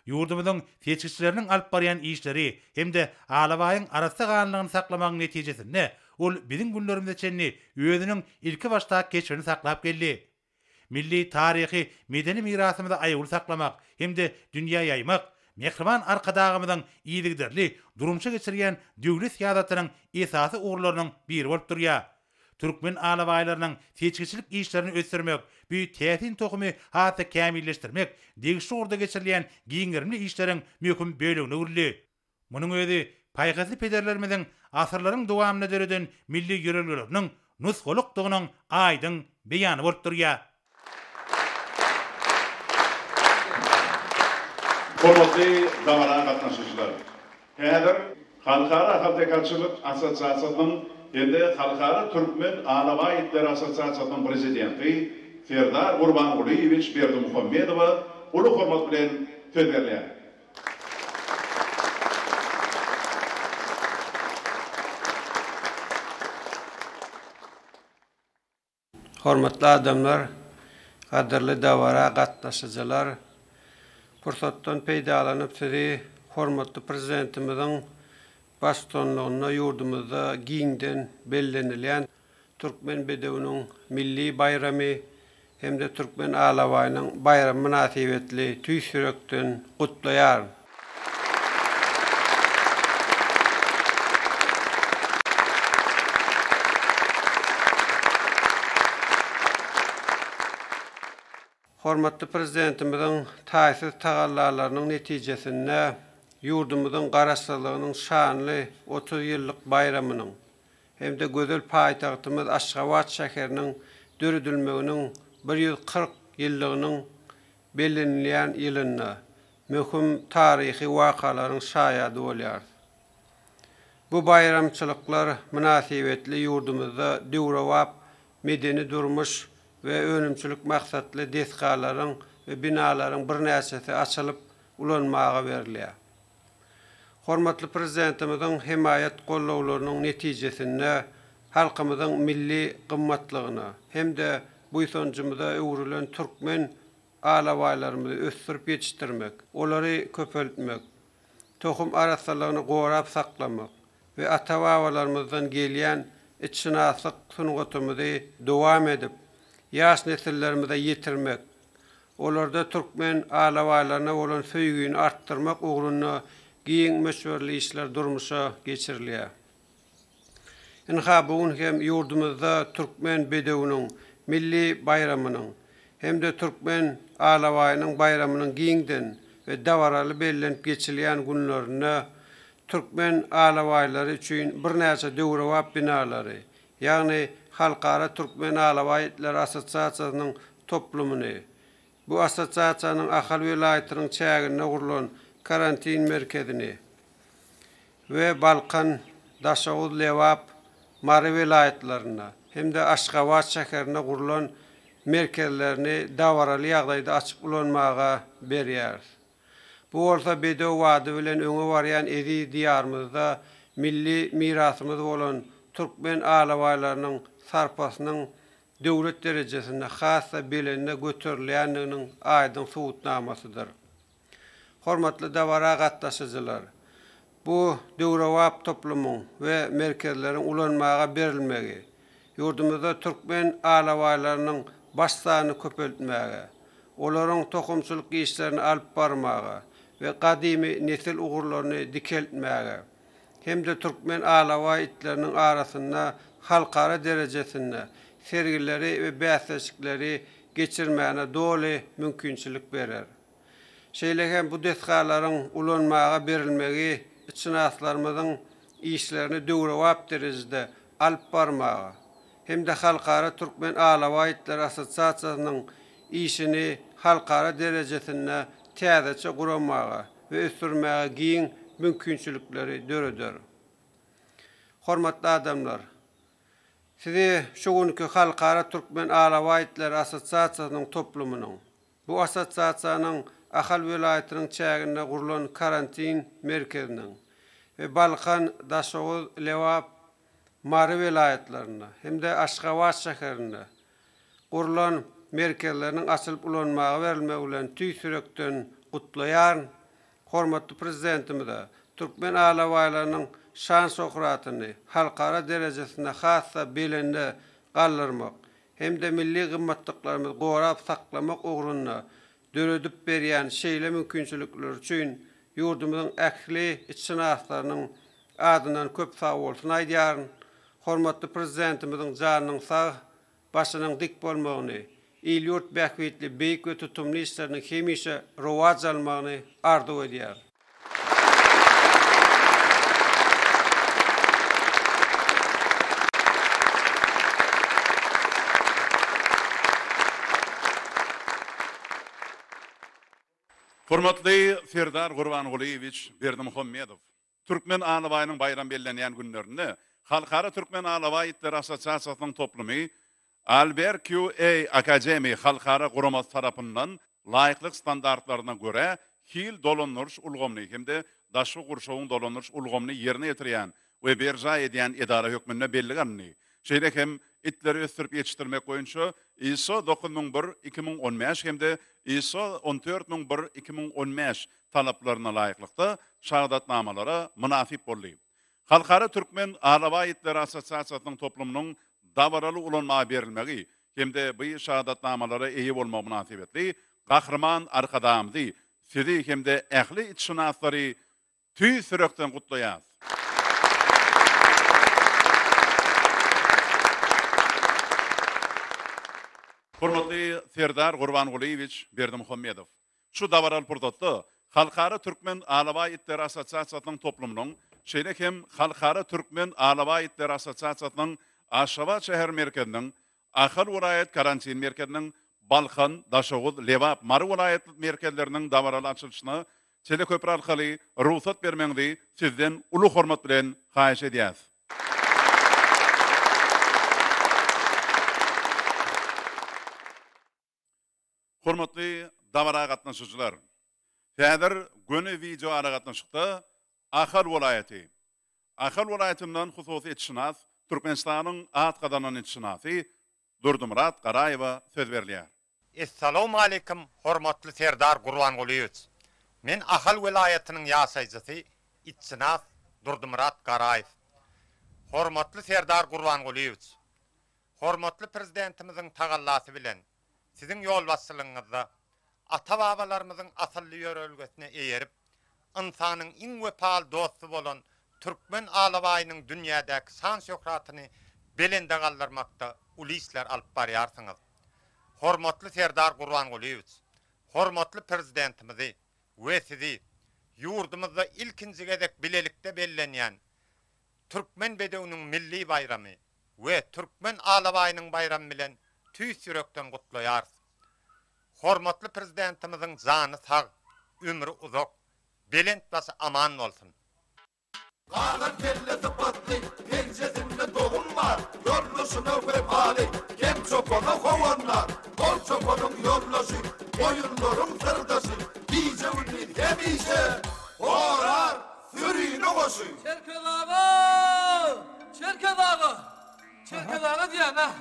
[SPEAKER 3] Ýurdumyzyň seçkiçileriniň alyp barýan işleri hemde alabaýyň arasy ganlygyny saklamagyň netijesinde ol biziň günlerimizde çenni özüniň ilki başda keçirini saklap geldi. Milli tarihi medeni mirasymyzy aýyl saklamak hemde dünýä ýaymak mehriban arkadagymyzyň iýdigderli durumça geçirýän döwlet ýadatynyň esasy uğurlarynyň biri bolup durýar. Türkmen alabaylarynyň seçkiçilik işlerini ösürmek, büyük täsin tokumy hatta kämilleşdirmek, degişli orda geçirilen giňerimli işleriň möhüm bölügine urildi. Munyň özi paýgasy pederlerimiziň asyrlaryň dowamyna döreden milli ýörelgileriniň nusgolukdygynyň aýdyň beýany bolup durýar.
[SPEAKER 6] Hormatly dawara gatnaşyjylar. Häzir Halkara Halkatçılık Asosiýasiýasynyň ende Halkara Türkmen Alaba Itler Asosiýasiýasynyň prezidenti Serdar Gurbangulyewich Berdimuhammedowa uly hormat bilen söz berýär.
[SPEAKER 11] Hormatly adamlar, gaderli dawara gatnaşyjylar, pursatdan peýdalanyp sizi hormatly prezidentimiziň başçylygyna ýurdumyzda giňden bellenilýän Türkmen bedewiniň milli bayramy hemde Türkmen alabaýynyň bayramy münasibetli tüýsürekden gutlaýar. Hormatly prezidentimiziň taýsız tagallalarynyň netijesinde ýurdumyzyň garaşsyzlygynyň şanly 30 ýyllyk bayramynyň hemde gözel paýtagtymyz Aşgabat şäheriniň döredilmeginiň 140 ýyllygynyň bellenilýän ýylyna möhüm taryhy wakalaryň şaýady bolýar. Bu bayramçylyklar münasibetli ýurdumyzda döwrewap medeni durmuş ve önümçülük maksatly deskalaryň ve binalaryň bir näçesi açylyp ulanmaga berilýär. Hormatly prezidentimiziň himayet gollawlarynyň netijesinde halkymyzyň milli gymmatlygyna hemde buýsanjymyza öwrilen türkmen alabaýlarymyzy ösürip ýetişdirmek, olary köpeltmek, tohum arasylygyny gorap saklamak we ata-babalarymyzdan gelýän içinaslyk sungatymyzy dowam edip ýaş nesillerimize ýetirmek, olarda türkmen alabaýlaryna bolan söýgüni arttyrmak ugrunda giň meşwerli işler durmuşa geçirilýär. Enha bugun hem ýurdumyzda türkmen bedewiniň milli bayramynyň hemde türkmen alabaýynyň bayramynyň giňden we dawaraly bellenip geçirilýän günlerine türkmen alabaýlary üçin bir näçe döwrewap binalary, ýagny Halkara Türkmen Alabaýytlar Asosiýasiýasynyň toplumyny, bu asosiýasiýanyň ahal welaýatynyň çägine gurulan karantin merkezini we Balkan, Daşawud, Lewap, Mary welaýatlaryna hemde Aşgabat şäherine gurulan merkezlerini dawaraly ýagdaýda açyp ulanmaga berýär. Bu bolsa bedew wady bilen öňe barýan ezi diýarymyzda milli mirasymyz bolan Türkmen alabaýlarynyň sarpasynyň döwlet derejesinde hassa belende göterilýändiginiň aýdyn subutnamasydyr. Hormatly dawara gatnaşyjylar, bu döwrewap toplumyň we merkezleriň ulanmaga berilmegi, ýurdumyzda türkmen alabaýlarynyň baş sanyny köpeltmäge, olaryň tokumçylyk işlerini alyp barmaga we gadymy nesil ugurlaryny dikeltmäge, hemde türkmen alabaýytlarynyň arasynda halkara derejesinde sergileri ve bäsleşikleri geçirmäne doly mümkinçilik berer. Şeýlehem bu deskalaryň ulanmaga berilmegi içinaslarymyzyň işlerini döwrewap derejesinde alyp barmaga hemde halkara türkmen alabaýytlar asosiýasiýasynyň işini halkara derejesinde täzeçe guramaga we ösürmäge giň mümkinçilikleri döreder. Hormatly adamlar, sizi şu günkü Halkara Türkmen Alabaýytlar Asosiýasiýasynyň toplumynyň, bu asosiýasiýanyň ahal welaýatynyň çägine gurulan karantin merkeziniň we Balkan, Daşawud, Lewap, Mary welaýatlaryna hemde Aşgabat şäherinde gurulan merkezleriniň açylyp ulanmaga berilmegi bilen tüýsürekden gutlaýar. Hormatly prezidentimize türkmen alabaýlarynyň şan şöhratyny halkara derejesinde hassa belende gallyrmak hemde milli gymmatlyklarymy gorap saklamak ugrunda döredip berýän şeýle mümkinçilikler üçin ýurdumyzyň ähli içinaslarının adynan köp sag bolsun aýdýaryn. hormatly prezidentimizin janynyň sag, başynyň dik bolmagyny, il-yurt bähwetli beýik we tutumly işleriniň hemişe rowaj almagyny arzu edýär.
[SPEAKER 6] Hormatly Serdar Gurbangulyewich Berdimuhammedow, Türkmen Alabaýynyň bayram bellenýän günlerini Halkara Türkmen Alabaýytlar Assosiasiýasynyň toplumy Alberq Akademi Halkara Guramat tarapyndan laýyklyk standartlaryna göre hil dolanýaryş ulgamny hemde daşwy gurşawyň dolanýaryş ulgamny ýerine ýetirýän we berja edýän edara hökmüne belliganny. Şeýle hem itleri ösürüp yetiştirmek boýunça ISO 9001-2015 hemde ISO 14001-2015 talaplaryna laýyklykda şahadatnamalara münasip boldy. Halkara Türkmen Alabaýytlar Assosiasiýasynyň toplumynyň dabaraly ulanmagy berilmegi hemde bu şahadatnamalara eýe bolmak münasibetli gahrman arkadamdy. Sizi hemde ähli itşunaslary tüý sürekden gutlaýar. Hormatly Serdar Gurbangulyewich Berdimuhammedow. Şu dawaral purdatda Halkara Türkmen Alabaýytlar Assosiasiýasynyň toplumynyň şeýle hem Halkara Türkmen Alabaýytlar Assosiasiýasynyň Aşgabat şäher merkeziniň, Ahal vilayet karantin merkeziniň Balkan, Daşogul, Lewap, Mary vilayet merkezleriniň dawaral açylyşyna teleköpür arkaly ruhsat bermeňdi sizden uly hormat bilen haýyş edýäs. Hormatly dawara gatnaşyjylar. Häzir göni video ara gatnaşykda Ahal vilayeti. Ahal vilayetinden hususy etşinas Türkmenistanyň atgadanyň etşinasy Durdumrat Garaýewa söz berýär.
[SPEAKER 12] Assalamu alaykum hormatly Serdar Gurbangulyewich. Men Ahal vilayetiniň ýaşaýjysy etşinas Durdumrat Garaýew. Hormatly Serdar Gurbangulyewich. Hormatly prezidentimiziň tagallasy bilen sizin yol başçylygyňyzda ata-babalarymyzyň asylly ýörelgesine eýerip, insanyň iň wepal dosty bolan Türkmen Alabaýynyň dünýädäki san şöhratyny belende galdyrmakda uly işler alyp barýarsyňyz. Hormatly Serdar Gurbangulyewich, hormatly prezidentimizi we sizi ýurdumyzda ilkinji gezek bilelikde bellenýän Türkmen bedewiniň milli bayramy we Türkmen Alabaýynyň bayramy bilen tüý sürekden gutlaýar. Hormatly prezidentimiziň jany sag, ömrü uzak, belent basy aman bolsun.
[SPEAKER 2] Ağır kellesi patlı, pençesinde doğum var, yollaşına vefali, gem çokona kovanlar, kol çokonun yollaşı, oyunların sırdaşı, iyice ünlü demişe, orar, sürüyünü koşu.
[SPEAKER 13] Çerkez ağa, Çerkez ağa, Çerkez ağa diyen ha.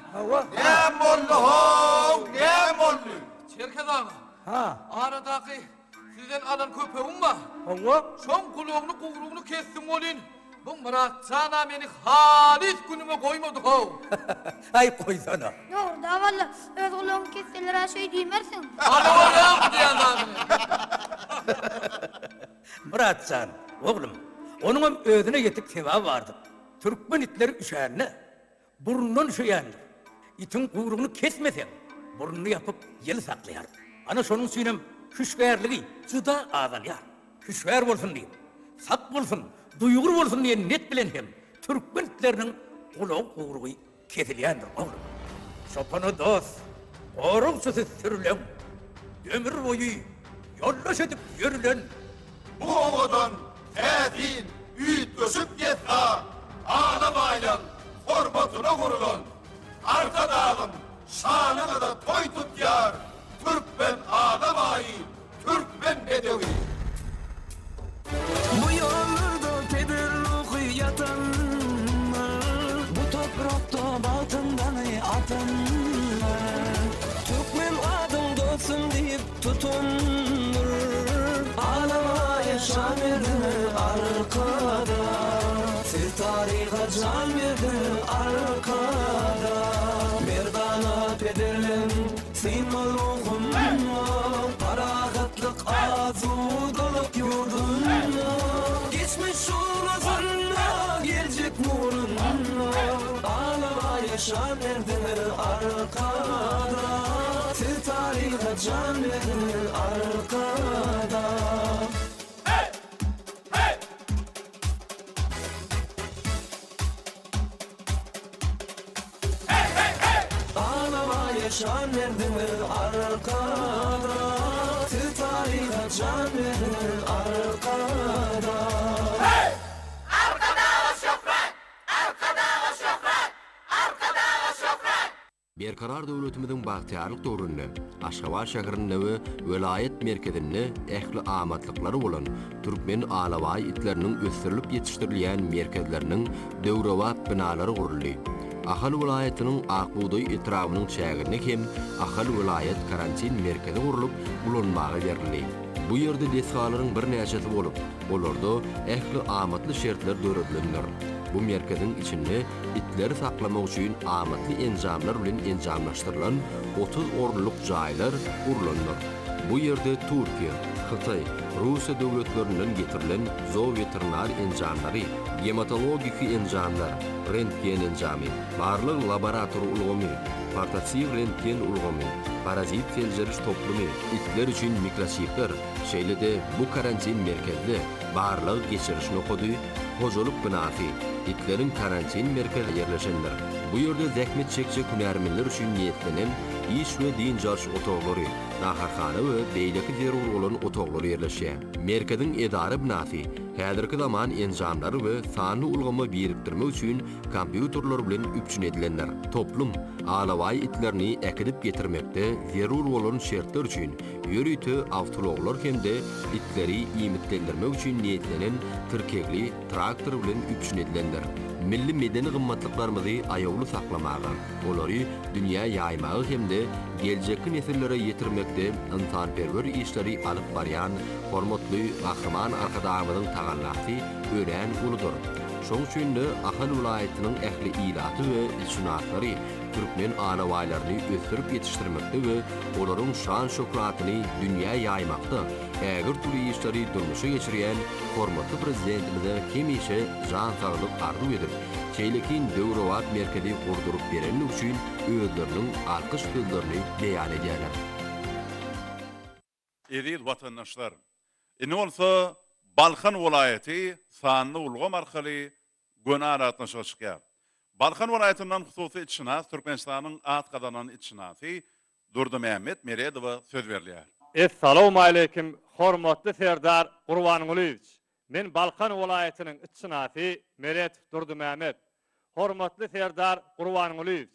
[SPEAKER 2] Ne mollu ho, ne mollu.
[SPEAKER 13] Çerkez ağa, aradaki sizden alan köpeğim var. Şom kulağını kuyruğunu kestim olin. Bu Muratcan ameni halis günüme koymadı ho.
[SPEAKER 14] Ay koysana.
[SPEAKER 15] Yok da valla öz kulağını kesseler her şey diymersin.
[SPEAKER 13] Hadi oğlum diyen abi.
[SPEAKER 14] Muratcan, oğlum, onun özüne yetik seva vardı. Türkmen itleri üşerine, burnundan üşeyendir. İtin kuyruğunu kesmesen, burnunu yapıp yel saklayar. Ana şonun suyunum hüşverliği cıda ağzalyar. Hüşver bolsun diye, sak bolsun, duyugur bolsun diye net bilen hem Türkmen itlerinin kulağı kuyruğu kesilyendir oğlum. Şopanı dost, orun sözü sürülen, ömür boyu yollaş edip yürülen.
[SPEAKER 2] Bu ovadan tedin, üyüt gösüp yetha, Alabaýyň hormatyna gurulan, arka dağın şanyna da toy tutýar, Türkmen Alabaýy, Türkmen bedewi.
[SPEAKER 4] Bu yollarda teberruki yatanlar, bu toprakta batından atanlar. Türkmen adım dostum deyip tutunur, Alabaýy şan verdi arkada. Siz tariha can verdi arkada. Merdana pederlen sin ruhum, parahatlık azu dolup yurdun. Geçmiş uğrasında gelecek nurun, yaşan erdini arkada, tarihe can erdini arkada. Hey! Hey! Hey! Hey! Hey! Ağlama yaşan erdini arkada, tarihe can erdini arkada. Hey!
[SPEAKER 16] Berkarar döwletimiziň bagtyarlyk döwründe Aşgabat şäherinde we welayet merkezinde ähli amatlykları bolan türkmen alaway itleriniň ösürilip ýetişdirilýän merkezleriniň döwrewat binalary guruldy. Ahal welaýatynyň Akbuğday etrawynyň çägine hem Ahal welayet karantin merkezi gurulup ulanmagy berildi. Bu ýerde desgalaryň bir näçesi bolup, olarda ähli amatly şertler döredilýär. Bu merkezin içinde itleri saklamak üçün amatlı enjamlar bilen enjamlaştırılan 30 ornuluk jaýlar urlanýar. Bu yerde Türkiýe, Hytaý, Russiýa döwletlerinden getirilen zooveterinar enjamlary, hematologik enjamlar, rentgen enjamy, barlyk laborator ulgamy, portativ rentgen ulgamy, parazit feljeriş toplumy, itler üçün mikroçipler, şeýle-de bu karantin merkezde barlyk geçirişini okudy, hojuluk binasy, itlerin karantin merkezine yerleşenler. Bu yerde zähmet çekçe hünärmenler üçin niýetlenen iş we din jarş otaglary, naharhana we beýleki zerur bolan otaglary yerleşýär. Merkezin edara binasy häzirki zaman enjamlary we sanly ulgama birikdirmek üçin kompýuterler bilen üpçün edilenler. Toplum alaway itlerini äkidip getirmekde zerur bolan şertler üçin ýörüýte awtologlar hemde itleri iýmitlendirmek üçin niýetlenen tirkegli traktor bilen üpçün edilenler. Milli medeni gymmatlyklarymy aýawly saklamagy, olary dünýä ýaýmagy hemde geljekki nesillere ýetirmekde ynsanperwer işleri alyp barýan hormatly gahrman arkadaşymyzyň tagallaqy ören uludur. Şoň üçin de Ahal welaýatynyň ähli ilaty we ilçunatlary türkmen alawaýlaryny ösürip ýetişdirmekde we olaryň şan şöhratyny dünýä ýaýmakda ägir türlü işleri durmuşa geçirýän hormatly prezidentimize hemişe jan saglyk arzu edip, çeýlekin döwrewat merkezi gurdurup bereni üçin özleriniň alkyş sözlerini beýan edýärler.
[SPEAKER 6] Eziz vatandaşlar, ne olsa Balkan welaýaty sanly ulgam arkaly gönaratnaşyga çykýar. Balkan welaýatynyň hususy içinas Türkmenistanyň at gadanan içinasy Durdy Mehmet Meredowa söz berilýär.
[SPEAKER 17] Assalamu alaykum, hormatly Serdar Gurbanyňlyýew. Men Balkan welaýatynyň içinasy Meredow Durdy Mehmet. Hormatly Serdar Gurbanyňlyýew.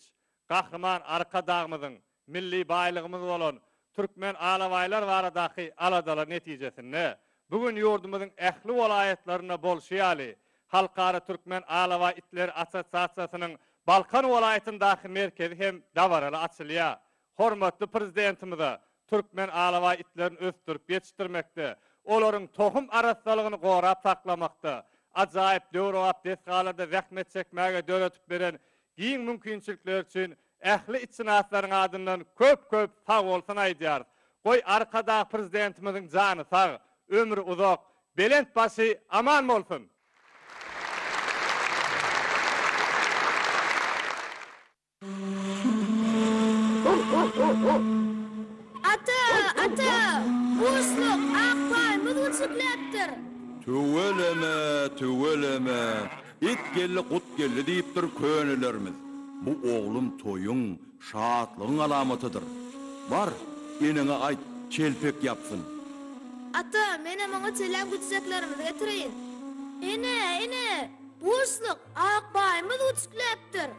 [SPEAKER 17] Gahrman arka dağymyzyň milli baýlygymyz bolan türkmen alawaýlar baradaky aladalar netijesinde bugün ýurdumyzyň ähli welaýatlaryna bolşýaly Halkara Türkmen Alawa İtler Asosiasiýasynyň Balkan welaýatyndaky merkezi hem dawaraly açylýar. Hormatly prezidentimize Türkmen Alawa itlerini östürip ýetişdirmekde, olaryň tohum araslygyny gorap saklamakda, ajaýyp döwrewat desgalarda zähmet çekmäge döretip beren giň mümkinçilikler üçin ähli içinaslaryň adyndan köp sag bolsun aýdýar. Goý arkada prezidentimiziň jany sag, ömrü uzak, belent başı aman bolsun.
[SPEAKER 15] Ata, boşluk, akbaymız uçukleptir.
[SPEAKER 18] Tüveleme, it gelli kut gelli deyiptir könelerimiz. Bu oğlum toyun, şahatlığın alamatıdır. Var, enine ait, çelpek yapsın.
[SPEAKER 15] Ata, mene maňa çelem güçseklerimizi getireyin. Ene, boşluk, akbaymız uçukleptir.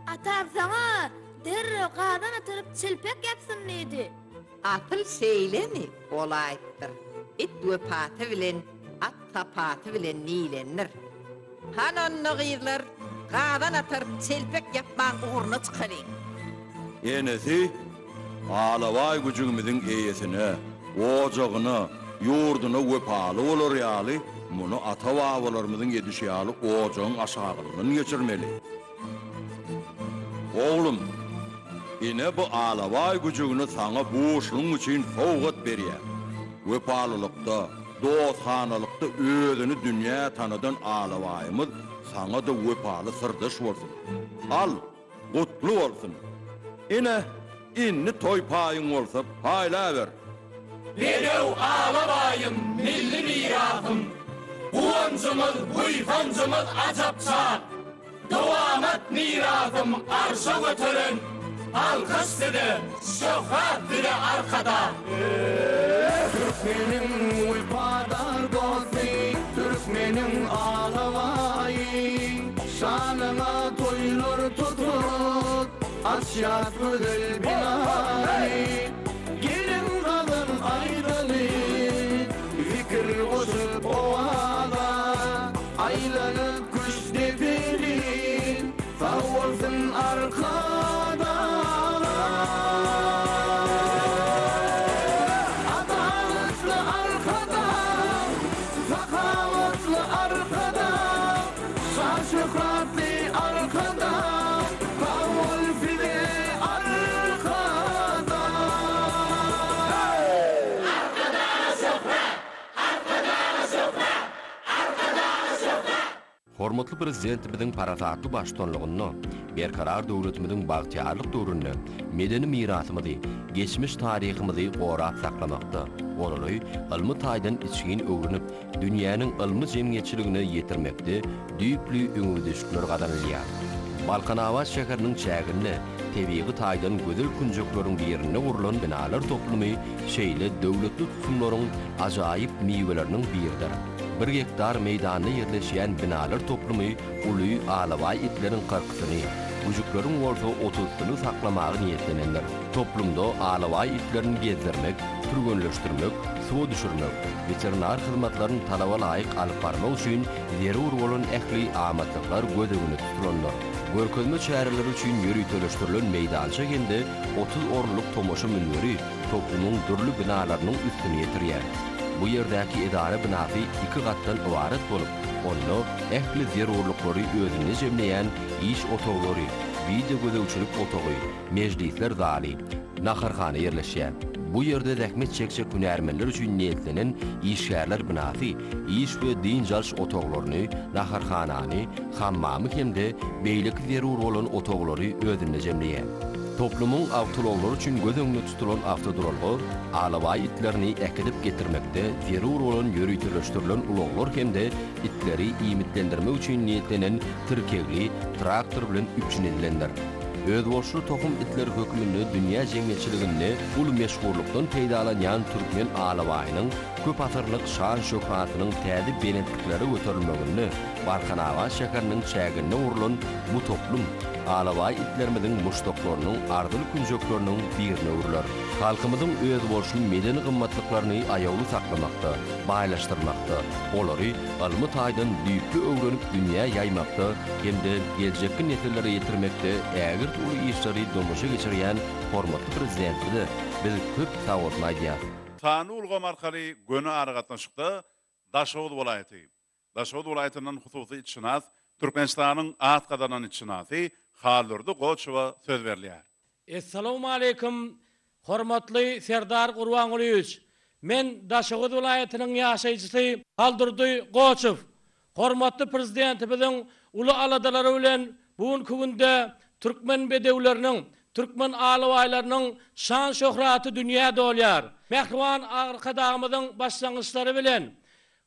[SPEAKER 15] Atam sana derrew gadan atyryp çelpek yapsın neydi?
[SPEAKER 19] Atıl şeylemi olaytdır. It döpatı bilen, at tapatı bilen niýlenir. Hananny gyýrlar gadan atyryp çelpek yapmaň uğruna çykaryň.
[SPEAKER 18] Enesi, alaway güjüňimiziň eýesine, ojagyna, ýurduna wepaly bolar ýaly, muny ata-babalarymyzyň ýetişýäli ojagyň aşagylygyn geçirmeli. Oğlum, ine bu alaway güjüňi saňa boşluň üçin sowgat berýär. Wepalylykda, dosthanalykda özüni dünýä tanadan alawaýymyz saňa da wepaly sirdaş bolsun. Al, gutlu bolsun. Ine inni toy payın bolsa paylaver.
[SPEAKER 9] Bedew ağlabayım milli mirasım. Uvancımız, buyfancımız acapça. Devamet mirasım arşa götürün. Alkış dedi, şöhret dedi arkada.
[SPEAKER 4] Türkmenin uypadar dosti, Türkmenin ağlavayı. Şanına toylur tutut, aşyat ödül binayı. Gelin kalın ayrılı, fikir koşup ovada. Aylanıp güçlü bilin, sağ olsun arkada. Adaletli arkada, sakavatlı arkada, şan şöhretli arkada, kavul fide arkada.
[SPEAKER 9] Arkada şöhret, arkada şöhret, arkada şöhret.
[SPEAKER 16] Hormatly prezidentimiziň paratatly başdanlygyny, berkarar döwletimiziň bagtýarlyk döwründe medeni mirasymyzy, geçmiş taryhymyzy gorap saklamakda. Olary ilmi taýdan içgin öwrünip, dünýäniň ilmi jemgyýetçiligine ýetirmekde düýpli öňüdüşler gadanylýar. Balkanawat şäheriniň çäginde tebii taýdan gözel kunjuklaryň birine gurulan binalar toplumy şeýle döwletli tutumlaryň ajaýyp miweleriniň biridir. 1 hektar meýdanda ýerleşýän binalar toplumy uly alaway itleriň qarkysyny, ujuklaryň bolsa 30-syny saklamagy niýetlenendir. Toplumda alaway itlerini gezdirmek, türgönleşdirmek, suwa düşürmek, veterinar hyzmatlaryny talaba laýyk alyp barmak üçin zerur bolan ähli amatlyklar gödegini tutulanlar. Görkezme çäreler üçin ýörüýteleşdirilen meýdança kende 30 orunluk tomoşa münberi toplumyň dürli binalarynyň üstüne ýetirýär. Bu ýerdäki edara binasy 2 gatdan ibaret bolup, onda ähli zerurlyklary özüne jemleýän iş otaglary, video gözegçilik otagy, mejlisler zaly, naharhana ýerleşýär. Bu ýerde zähmet çekçe günärmenler üçin niýetlenen işgärler binasy, iş we din jalş otaglaryny, naharhanany, hammamy hemde beýlik zerur bolan otaglary özüne jemleýär. Toplumyň awtologları üçin göz öňünde tutulan awtoduralgy, alaway itlerini äkidip getirmekde zerur bolan ýörüýteleşdirilen ulaglar hemde itleri iýmitlendirmek üçin niýetlenen tirkegli traktor bilen üçinedilendir. Özboşlu tohum itler hökmünde dünýä jemgyýetçiliginde ul meşgurlukdan peýdalanýan türkmen alawaýynyň köp asyrlyk şan şöhratynyň täze belentlikleri göterilmegini, Balkanawat şäheriniň çäginde urulan bu toplum alaway itlerimiziň muşdoklarynyň ardyl kunjoklarynyň birine urular. Halkymyzyň özboşly medeni gymmatlyklaryny aýawly saklamakda, baýlaşdyrmakda, olary ilmi taýdan düýpli öwrenip dünýä ýaymakda, hemde geljekki nesillere ýetirmekde ägir uly işleri domaşa geçirýän hormatly prezidentimiz biz köp sawatlaýar.
[SPEAKER 6] Sany ulgam arkaly göni aragatnaşykda Daşowut welaýaty. Daşowut welaýatynyň hususy içinaz Türkmenistanyň at gadanan içinasy Halurdy Goçowa söz berilýär.
[SPEAKER 20] Assalamu alaykum. Hormatly Serdar Gurbanulyewич. Men Daşowut welaýatynyň ýaşaýjysy Halurdy Goçow. Hormatly prezidentimiziň uly aladalary bilen bugun günde türkmen bedewleriniň, türkmen alawaýlarynyň şan şöhraty dünýäde bolýar. Mehriban arkadamyzyň başlangyçlary bilen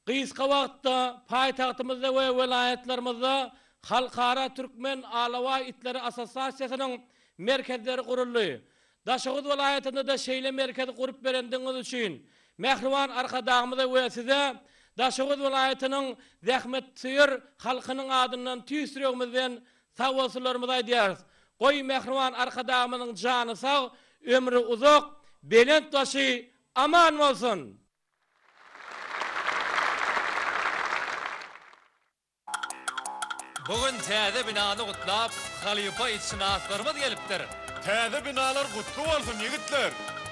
[SPEAKER 20] gysga wagtda paýtagtymyzda we welaýatlarimizda Halkara Türkmen Alaway itleri Asosiasiýasynyň merkezleri guruldy. Daşowut welaýatynda da şeýle merkezi gurup berendiňiz üçin mehriban arkadamyza we size Daşowut welaýatynyň zähmetçiler halkynyň adyndan tüýsüregimizden sawaslarymyzy aýdýarys. Goý mehriban arkadamynyň jany sag, ömrü uzak, belent başy aman bolsun.
[SPEAKER 21] Bugün täze binany gutlap, Halipa içinaslarymyz gelipdir. Täze binalar gutlu bolsun ýigitler.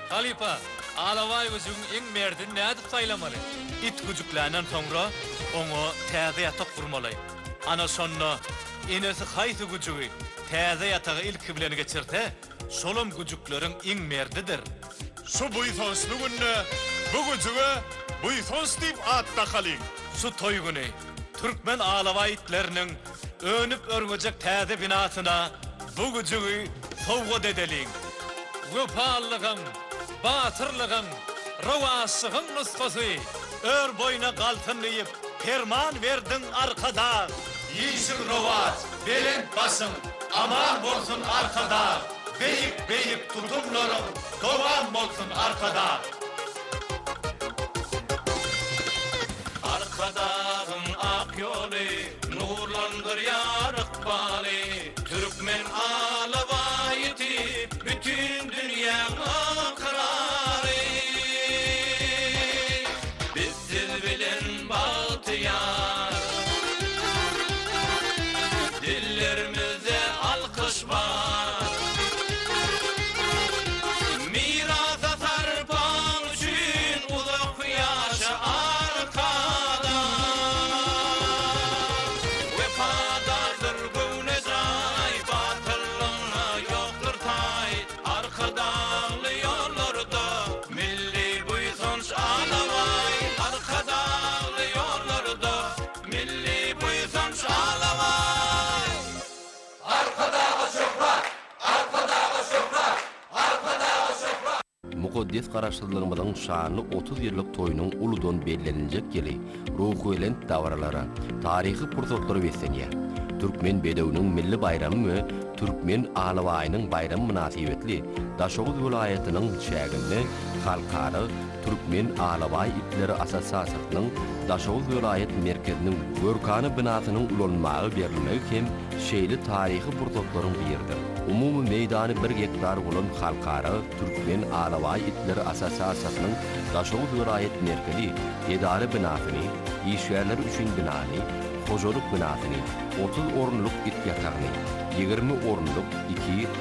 [SPEAKER 21] Halipa, alaway güjüň iň merdin näde saýlamaly? It güjüklärden soňra oňa täze ýatak gurmaly. Ana şonda inesi haýsy güjügi täze ýatagy ilki bilen geçirse, şolum güjükleriň iň merdidir. Şu buýsonsly günne bu güjüge buýsons diýip atda halyň. Şu toý güni Türkmen alaway itleriniň önüp örgüjek täze binasyna bu gücüňi sowgat edeliň. Wepallygyň, batyrlygyň, rawasygyň nustasy ör boyuna galtynlyp ferman verdin arkada. Ýyşyl rawat, belent başyň, aman bolsun arkada. Beyik tutumlaryň dowam bolsun arkada. Arkadağın ak yolu, nurlandır yar ıkbali. Türkmen alavayeti, bütün dünyanın kararı. Biz siz bilin bahtiyar, dillerimizde alkış var. Mirasa sarpan üçün uzak yaşa arkada. Vefadardır güne zay, batırlığına yoktur tay. Arkadağlı yollarda milli buysunç alavay. Arkadağlı yollarda milli buysunç alavay.
[SPEAKER 9] Arkadağa şöhret, arkadağa şöhret, arkadağa şöhret.
[SPEAKER 16] Mukaddes garaşdyrlarymyň şanly 30 ýyllyk toýunyň uludan bellenilejek ýyly ruhy bilen dawralara, taryhy pursatlary besenýär. Türkmen bedewiniň milli bayramy we Türkmen alawaýynyň bayramy münasibetli Daşoğuz welaýatynyň şäherinde halkara Türkmen alawaý itleri asasiýasynyň Daşoğuz welaýat merkeziniň görkany binasynyň ulanmagy berilmegi hem şeýli taryhy pursatlaryň birdir. Umumy meýdany 1 hektar bolan halkara Türkmen alawaý itleri asasiýasynyň Daşoğuz welaýat merkezi edary binasyny, işgärler üçin binany, hojalyk binasyny, 30 orunluk it ýatagyny, 20 orunluk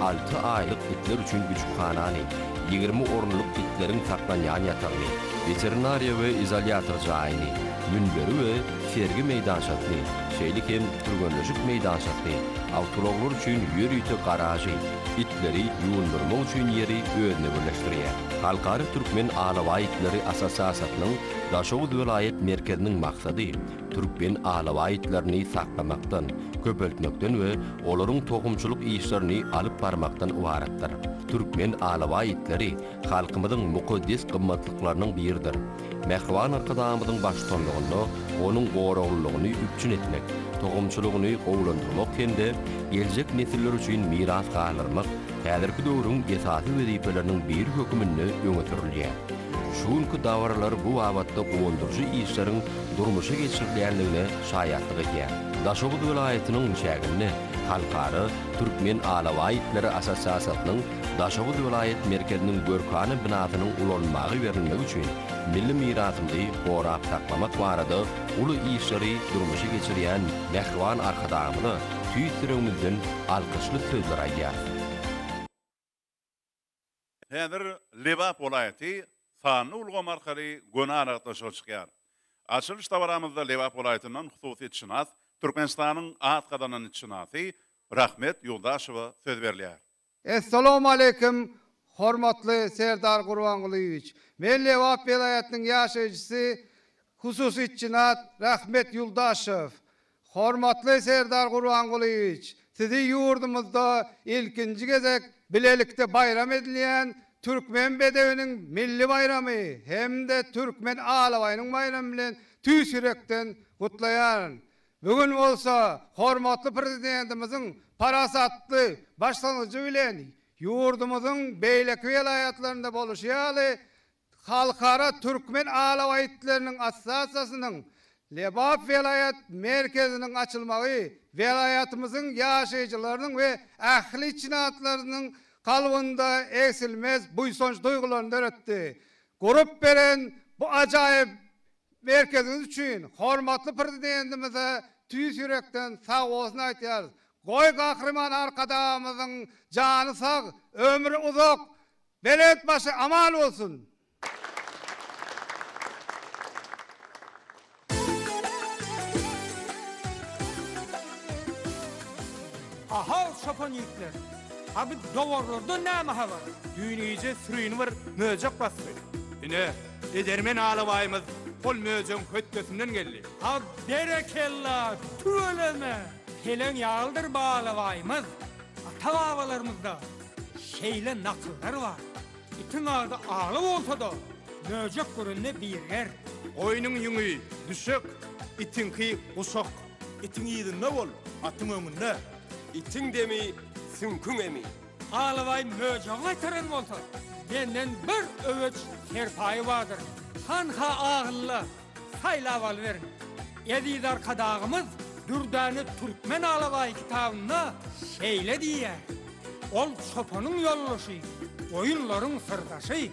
[SPEAKER 16] 2-6 aýlyk itler üçin küçükhanany, 20 orunluk itleriň saklanýan ýatagyny, veterinariýa we izolýator jaýyny, münberi we sergi meýdançatyny, şeýlik hem türgenleşik meýdançatyny, awtologlar üçin ýer ýüte garajy, itleri ýuwundurmak üçin ýeri özüne birleşdirýär. Halkary Türkmen alawaý itleri asasiýasynyň Daşoğuz welaýat merkeziniň maksady Türkmen alawaý itlerini saklamakdan, köpeltmekden we olaryň tohumçylyk işlerini alyp barmakdan ibaretdir. Türkmen alawaý itleri halkymyzyň mukaddes gymmatlyklarynyň biridir. Mehriban arkadamyzyň başçylygyny, onuň goraglygyny üpçün etmek, tohumçylygyny gowlandyrmak hende geljek nesiller üçin miras galyrmak häzirki döwrüň esasy wezipeleriniň bir hökümini öňe sürilýär. Şuňky dawralar bu wagtda gowandyrjy işleriň durmuşa geçirilýänligine şaýatlyk edýär. Daşoğuz welaýatynyň şäherinde halkara Türkmen alawaý itleri asasiýasynyň Daşoğuz welaýat merkeziniň görkany binasynyň ulanmagy berilmegi üçin milli mirasymyzy gorap saklamak barada uly işleri durmuşa geçirýän Mehriban arkadamyny tüýsüregimizden alkyşly sözler aýdýar.
[SPEAKER 6] Häzir Lebap welaýaty sanly ulgam arkaly gönaragda çykýar. Açylış tawaramyzda Lebap welaýatynyň hususy çynas Türkmenistanyň atgadanyň çynasy Rahmet Yoldaşowa söz berilýär.
[SPEAKER 1] Assalamu aleykum, hormatly Serdar Gurbangulyewich. Men Lebap welaýatynyň ýaşaýjysy hususy çynat Rahmet Yoldaşow. Hormatly Serdar Gurbangulyewich, sizi ýurdumyzda ilkinji gezek bilelikde bayram edilýän Türkmen bedewiniň milli bayramy hemde Türkmen alawaýynyň bayramy bilen tüýsürekden gutlaýar. Bugün bolsa hormatly prezidentimiziň parasatly başlanýyjy bilen ýurdumyzyň beýlek welaýatlarynda boluşýaly halkara Türkmen alawaý itleriniň asasiýasynyň Lebap welaýat merkeziniň açylmagy welaýatymyzyň ýaşaýjylarynyň we ähli çynatlarynyň kalbynda eksilmez buýsanç duýgularyny öretdi. Gurup beren bu ajaýyp merkezimiz üçin hormatly prezidentimize tüýs ýürekden sag bolsun aýtýarys. Goý gahryman arkadamyzyň jany sag, ömrü uzak, belet başy amal bolsun.
[SPEAKER 5] Aha şapan yiğitler. Abi dowarlarda näme habar?
[SPEAKER 22] Düýnüýe sürüýini bir möjek basdy. Ine edermen alawaýymyz bol möjek hötgesinden geldi.
[SPEAKER 5] Ha berekella, tüöleme. Helen ýaldyr bağlawaýymyz. ata-babalarymyzda şeýle nakyllar var. İtin ağzı ağlı bolsa da möjek görünne birger.
[SPEAKER 22] Oyunun yüňi düşük, itinki usok.
[SPEAKER 7] İtin ýydy ne bol? Atyň ömünde.
[SPEAKER 8] İtin demi, sünkün emi.
[SPEAKER 5] Ağlabay möjek aytaran bolsa, menden bir öwüç serpaýy bardyr. Hanha ağıllı saýlap alyberin. Edidar kadağımız Dürdani Türkmen Ağlabay kitabyny şeýle diýär. Ol çopanyň ýollaşy, oyunlaryň sırdaşy,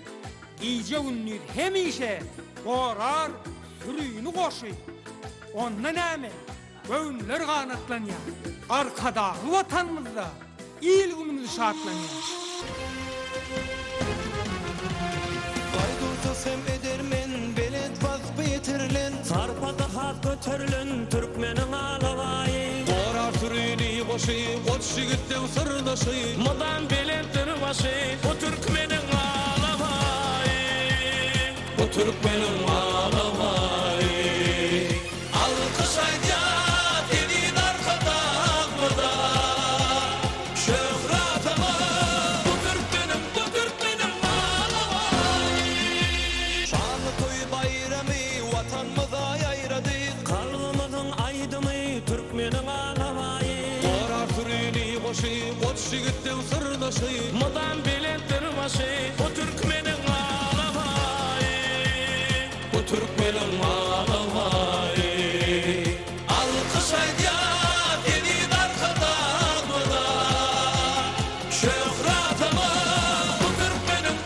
[SPEAKER 5] giýje ünlür hemişe gorar sürüýüni goşy. Onda näme? Göwnler ganatlanýar. Arkadaky watanymyzda il günümüz şatlanýar.
[SPEAKER 4] Sem edermen belet basp yetirlen sarpada hat götürlen türkmeniň alabaýy gora sürüni goşy goç jigitde sırdaşy madan beletdir başy o türkmeniň alabaýy o türkmeniň alabaýy alkyş aýdýar edin arkadagmyda şöhratyma bu türkmeniň vatanmyza ýaýrady kalbymyň aýdymy türkmeniň alabaýy gora sürüni goşy goç jigitde sırdaşy madan beletdir başy o türkmeniň alabaýy o türkmeniň alabaýy alkyş aýdýar edin arkadagmyda şöhratyma bu türkmeniň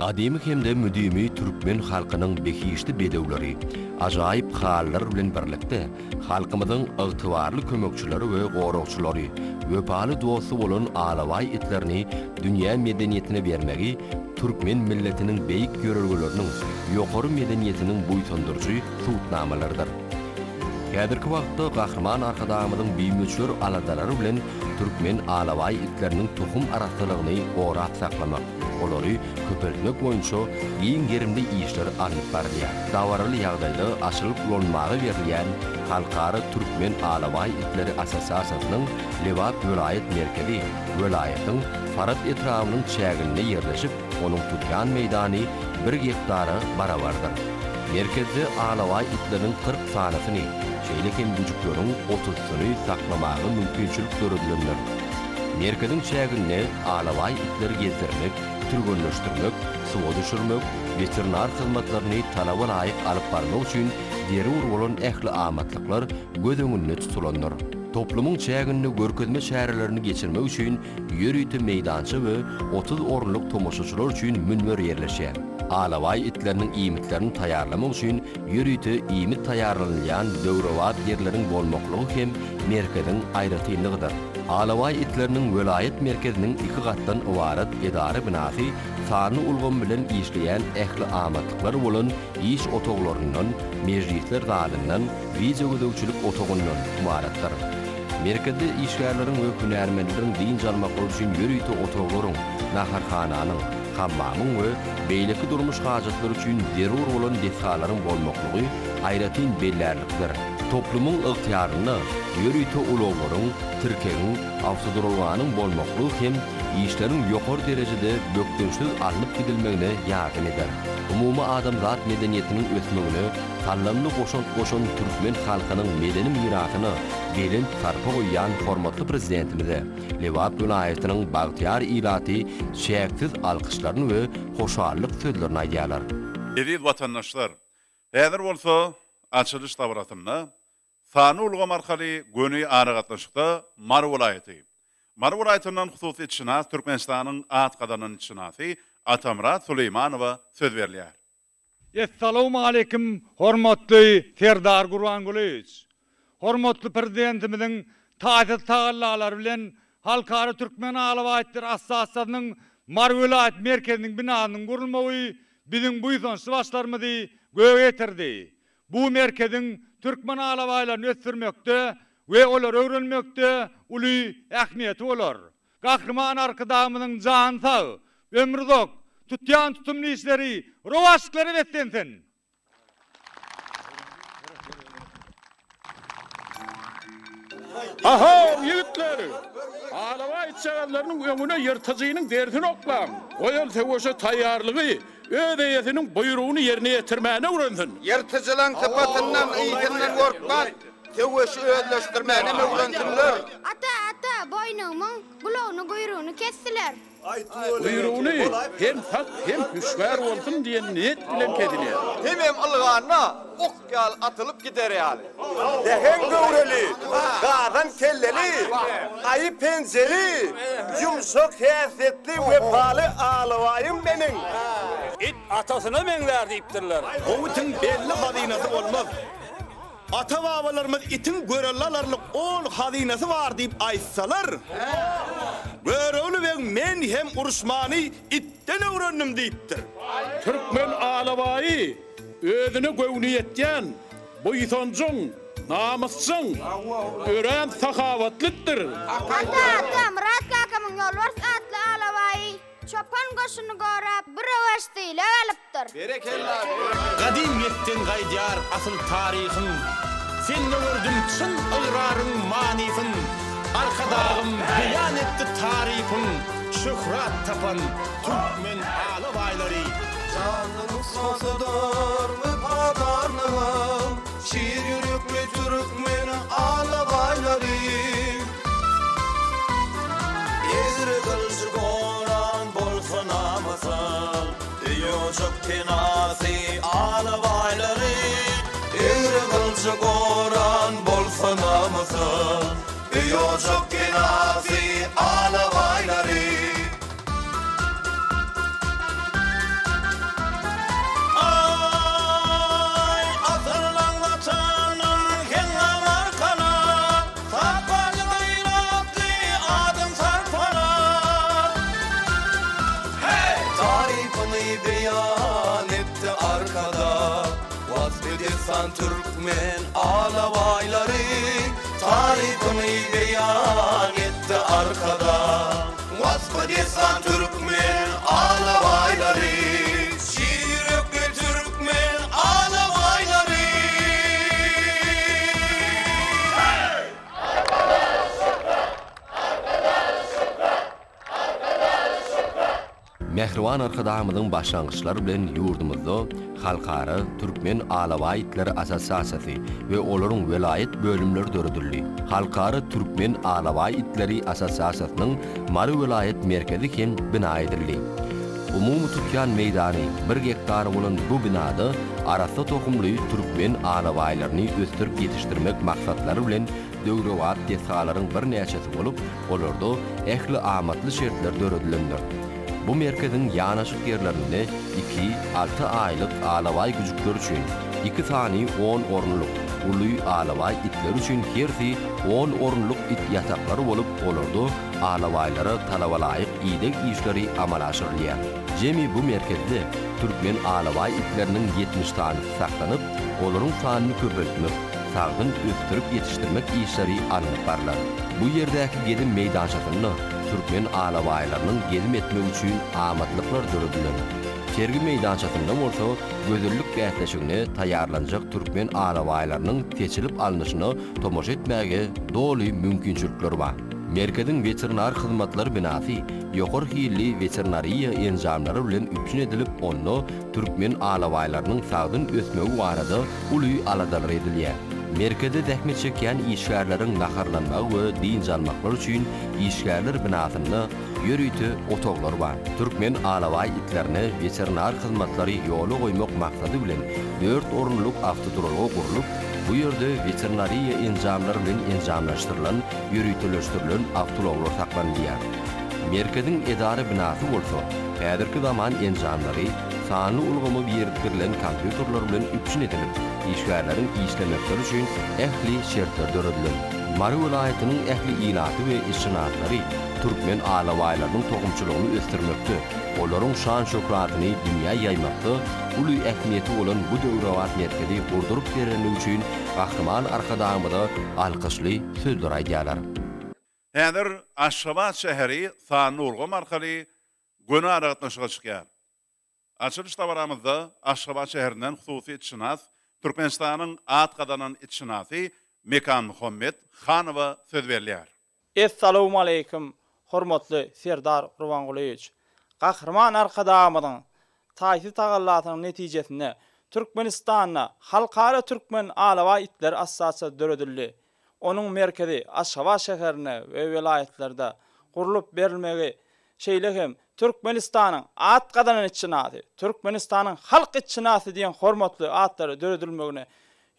[SPEAKER 16] Ademi hemde müdimi Türkmen halkynyň bekişli bedewleri, ajaýyp hallar bilen birlikde halkymyzyň ygtybarly kömekçileri we gorokçylary, wöpaly dosty bolan alabaý itlerini dünýä medeniýetine bermegi Türkmen milletiniň beýik görelgeleriniň, ýokary medeniýetiniň buýtandyrjy suwtnamalardyr. Häzirki wagtda gahrman arkadagymyzyň biýmüçler aladalary bilen Türkmen alabaý itleriniň tohum aratylygyny gorap saklamak, olary köpeltmek boýunça giň yerimde işler alyp barýar. Dawaraly ýagdaýda aşylyp ulanmagy berilýän Halkara Türkmen alabaý itleri asosiýasiýasynyň Lewap welaýet merkezi welaýatyň Farad etrawynyň çägine ýerleşip, onuň tutgan meýdany 1 hektara barabardyr. Merkezde alabaý itleriniň 40 sanasyny, şeýlekem güjükleriň 30syny saklamagy mümkinçilik görüldüler. Merkezin çägine alabaý itleri gezdirmek, türgünleşdirmek, suwa düşürmek, veterinar hyzmatlaryny talaba laýyk alyp barmak üçin derur bolan ähli amatlyklar göz öňünde tutulandyr. Toplumyň çägini görkezme şäherlerini geçirmek üçin ýörüýti meýdançy we 30 orunlyk tomoşaçylar üçin münber ýerleşýär. Alabaý itleriniň iýmitlerini taýýarlamak üçin ýörüýti iýmit taýýarlanýan döwrewat ýerleriň bolmaklygy hem merkeziň aýratynlygydyr. Alabaý itleriniň welaýet merkeziniň 2 gatdan ibaret edara binasy sany ulgam bilen işleýän ähli amatlyklar bolan iş otoglaryndan, mejlisler zalyndan, video gödöwçilik otogundan ibaretdir. Merkezde işgärleriň we hünärmendleriň diň jalmaky üçin ýörüýti otoglaryň, naharhananyň, hammamyň we beýleki durmuş hajatlary üçin derur bolan dehalaryň bolmaklygy aýratyn bellerlikdir. Toplumyň ygtyýaryny ýörüýti ulaglaryň, tirkegiň, awsudurulganyň bolmaklygy hem işleriň ýokary derejede bökdürsiz alyp gidilmegine ýardam eder. Umumy adamzat medeniýetiniň ösmegine, tanlamly goşan türkmen halkynyň medeni mirasyny gelin tarpa goýan hormatly prezidentimize Lewap welaýatynyň bagtyar ilaty şäksiz alkyşlaryny we hoşallyk sözlerini aýdýarlar.
[SPEAKER 6] Aziz watandaşlar, häzir bolsa açylyş dabratyny sany ulgam arkaly göni aragatlaşykda Mar welaýaty. Mar welaýatynyň hususy içinä Türkmenistanyň at gadanyň içinäsi Atamrat Suleýmanowa söz berýär.
[SPEAKER 22] Assalamu alaykum hormatly Serdar Gurbangulyç. Hormatly prezidentimiziň taýda taýdanlary bilen Halkara Türkmen Alabaýytlar Assosiasiýasynyň Mar welaýet merkeziniň binanyň gurulmagy biziň buýsançy başlarymyzy göwe getirdi. Bu merkeziň Türkmen alabaýlaryny ösdürmekde we olar öwrenmekde uly ähmiýeti bolar.
[SPEAKER 3] Gahryman arkadağımynyň jan sağı, ömürdok, tutyan tutumly işleri, rowaşlyklary betlensin.
[SPEAKER 22] Aha, yigitler! Alaba iççägenleriň öňüne ýertäjiňiň derdini oklam. Goýal tegoşa taýýarlygy ödeýetiniň buýrugyny ýerine ýetirmäne uransin.
[SPEAKER 2] Ýertäjileň tapatyndan ýetinden gorkman, tegoşy öýleşdirmäne öwrensinler.
[SPEAKER 15] Ata, boýnumy, gulawyny, goýrugyny kestiler.
[SPEAKER 22] Buýrugyny hem tak hem hüşwär bolsun diýen niyet bilen kedilýär.
[SPEAKER 2] Hemem alganyna okgal atylyp gider ýaly. Degen göwreli, gadan kelleli, aýy penjeli, yumşak häsiýetli we paly alawaýym meniň.
[SPEAKER 7] It atasyna meňler diýipdirler. O itin belli hadinasy bolmaz. Ata babalarymyz itin görellerlik ol hadinasy bar diýip aýtsalar. Göreli we men hem uruşmany itten öwrendim diýipdir.
[SPEAKER 22] Türkmen alawaýy özüne göwni ýetýän, boýsanjyň, namusçyň, ören sahawatlydyr.
[SPEAKER 15] Ata, Murat kakamyň ýolbars atly alawaýy çopan goşuny görüp bir öwüşdiýle galypdyr.
[SPEAKER 2] Berekella.
[SPEAKER 7] Gadim ýetden gaýdýar asyl taryhyň. Sen nöwürdüm çyn ýyraryň manifin. Arkadağım beyan etdi tarifin. Şöhrat tapan Türkmen alawaýlary.
[SPEAKER 2] Canım sosudur vefadarlığım, şiir yürekli Türkmen alawaýlary. Ezre kılıcı koran bolsa namasal, ýoşak tenasi alawaýlary. Ezre kılıcı koran bolsa namasal, ýoşak tenasi alawaýlary. San Türkmen alawaýlary taryhyny beýan etdi arkada. Waspadesan Türkmen alawaýlary, şiýrekli Türkmen alawaýlary.
[SPEAKER 16] Mehriban arkadaşımyzyň başlangyçlary bilen ýurdumyzda halkara Türkmen alawaýytları asasiýasy we olaryň welayet bölümleri döredildi. Halkara Türkmen alawaýytları asasiýasynyň Mary welayet merkezi ken bina edildi. Umumy tutýan meýdany 1 hektar bolan bu binada arasy tohumly Türkmen alawaýlaryny östirip ýetişdirmek maksatlary bilen döwrewat desalaryň bir näçesi bolup, olarda ähli amatly şertler döredilendir. Bu merkezin yanaşık yerlerinde 2-6 aylık alawaý güjükler üçin 2 tany 10 orunluk uly alawaý itler üçin hersi 10 orunluk it ýataklary bolup, olarda alawaýlara talabalaýyk ýedek işleri amala aşyrylýar. Jemi bu merkezde Türkmen alawaý itleriniň 70 tany saklanyp, olaryň sanyny köpeltmek, sagyn östirip ýetişdirmek işleri alınıp barlar. Bu ýerdäki gedim meýdançasyny Türkmen alawaýlarynyň gedim etmek üçin amatlyklar dörediler. Sergi meýdançasynda bolsa gözellük gätleşigine taýýarlanjak Türkmen alawaýlarynyň teçilip alnyşyny tomoş etmäge doly mümkinçilikler bar. Merkezin veterinar hyzmatlary binasy ýokary hilli veterinariýa enjamlary bilen üpçün edilip, onu Türkmen alawaýlarynyň sagdyn ösmegi barada uly aladar edilýär. Merkezde zähmet çekýän işgärleriň naharlanmagy we diň almaklar üçin işgärler binasyny ýörüýte otoglary bar. Türkmen alawaý itlerini veterinar hyzmatlary ýoly goýmak maksady bilen 4 orunluk awtoturarga gurulyp, bu ýerde veterinariýa enjamlary bilen enjamlaşdyrylan, ýörüýteleşdirilen awtologlar saklanýar. Merkezin edara binasy bolsa, häzirki zaman enjamlary sany ulgamy berdirilýän kompýuterler bilen üpçün edilip, işgärleriň işlemekleri üçin ähli şertler döredilir. Mary welaýatynyň ähli ilaty we işçinatlary Türkmen alawaýlarynyň tohumçylygyny östirmekde, olaryň şan şöhratyny dünýä ýaýmakda uly ähmiýeti bolan bu döwrewat merkezi gurduryp bereni üçin gahryman arkadaşymyza alkyşly sözler aýdýarlar.
[SPEAKER 6] Häzir Aşgabat şäheri Sanurgam arkaly göne aratnaşyga çykýar. Açylış tabaramyzda Aşgabat şäherinden hususy itşinas Türkmenistanyň at gadanan itşinasy Mekan Muhammed Hanowa söz berýär.
[SPEAKER 10] Assalamu alaykum, hormatly Serdar Gurbangulyewicz. Gahrman arkadamyň taýsy tagallatynyň netijesinde Türkmenistanyň halkara türkmen alawa itler assasiyasy döredildi. Onun merkezi Aşgabat şäherine we welaýetlerde gurulyp berilmegi şeýle hem Türkmenistanyň at gadanan itşinasy, Türkmenistanyň halk itşinasy diýen hormatly atlary döredilmegine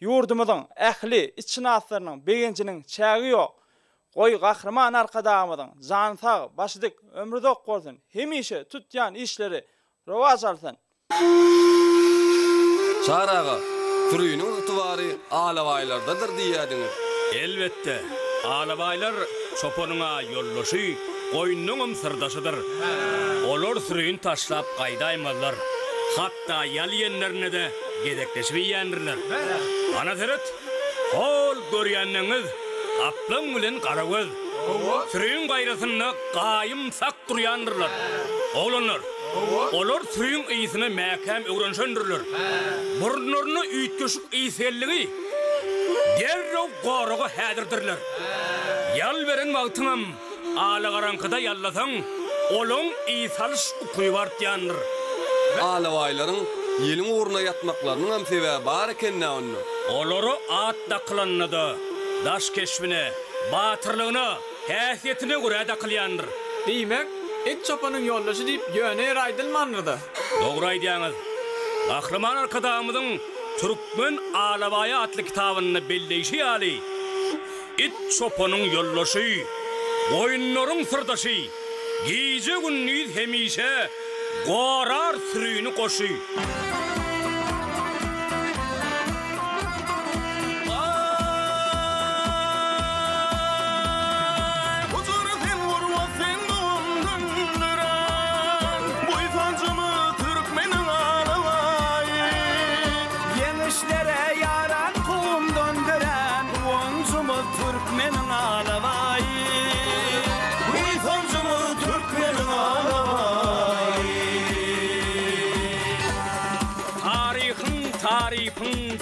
[SPEAKER 10] ýurdumyzyň ähli itşinaslarynyň begençiniň çägi ýok. Goý gahrman arkadamyň janysagy başydyk ömrüdok bolsun. Hemişe tutýan işleri rowaj alsyn.
[SPEAKER 8] Şaraga, türüýüniň ýurtbary alawaýlardadyr diýýärdiňiz.
[SPEAKER 11] Elbette, alawaýlar çopanyňa ýollaşy, goýunyň sırdaşydyr. Olar sürüýün taşlap gaýdaýmazlar. Hatda ýal ýenlerine de gedekleşip ýendirler. Ana seret, hol görýäniniz aplan bilen garagöz. Sürüýün gaýrasynda gaýym sak durýandyrlar. Oglanlar, olar sürüýün ýysyna mäkäm öwrenşendirler. Burnlaryny üýtgeşik ýyselligi derrew goraga häzirdirler. Ýal beren wagtyňam ala garankyda ýallasaň, olaň ýysalş ukybartýandyr.
[SPEAKER 8] Alawaýlaryň ýeliň uğruna ýatmaklarynyň hem sebäbi bar ekenne onu.
[SPEAKER 11] Olary at daklanada, daş keşfine, batyrlygyna, häsiýetine görä daklyandyr.
[SPEAKER 23] Diýmek, et çopanyň ýollaşy diýip ýöne aýdylmandyr.
[SPEAKER 11] Dogry aýdýaňyz. Gahrman arkadamyň Türkmen alawaýy atly kitabyny belleýşi ýaly. Et çopanyň ýollaşy, goýunlaryň sırdaşy, gije günnüz hemişe gorar sürüýüni goşy.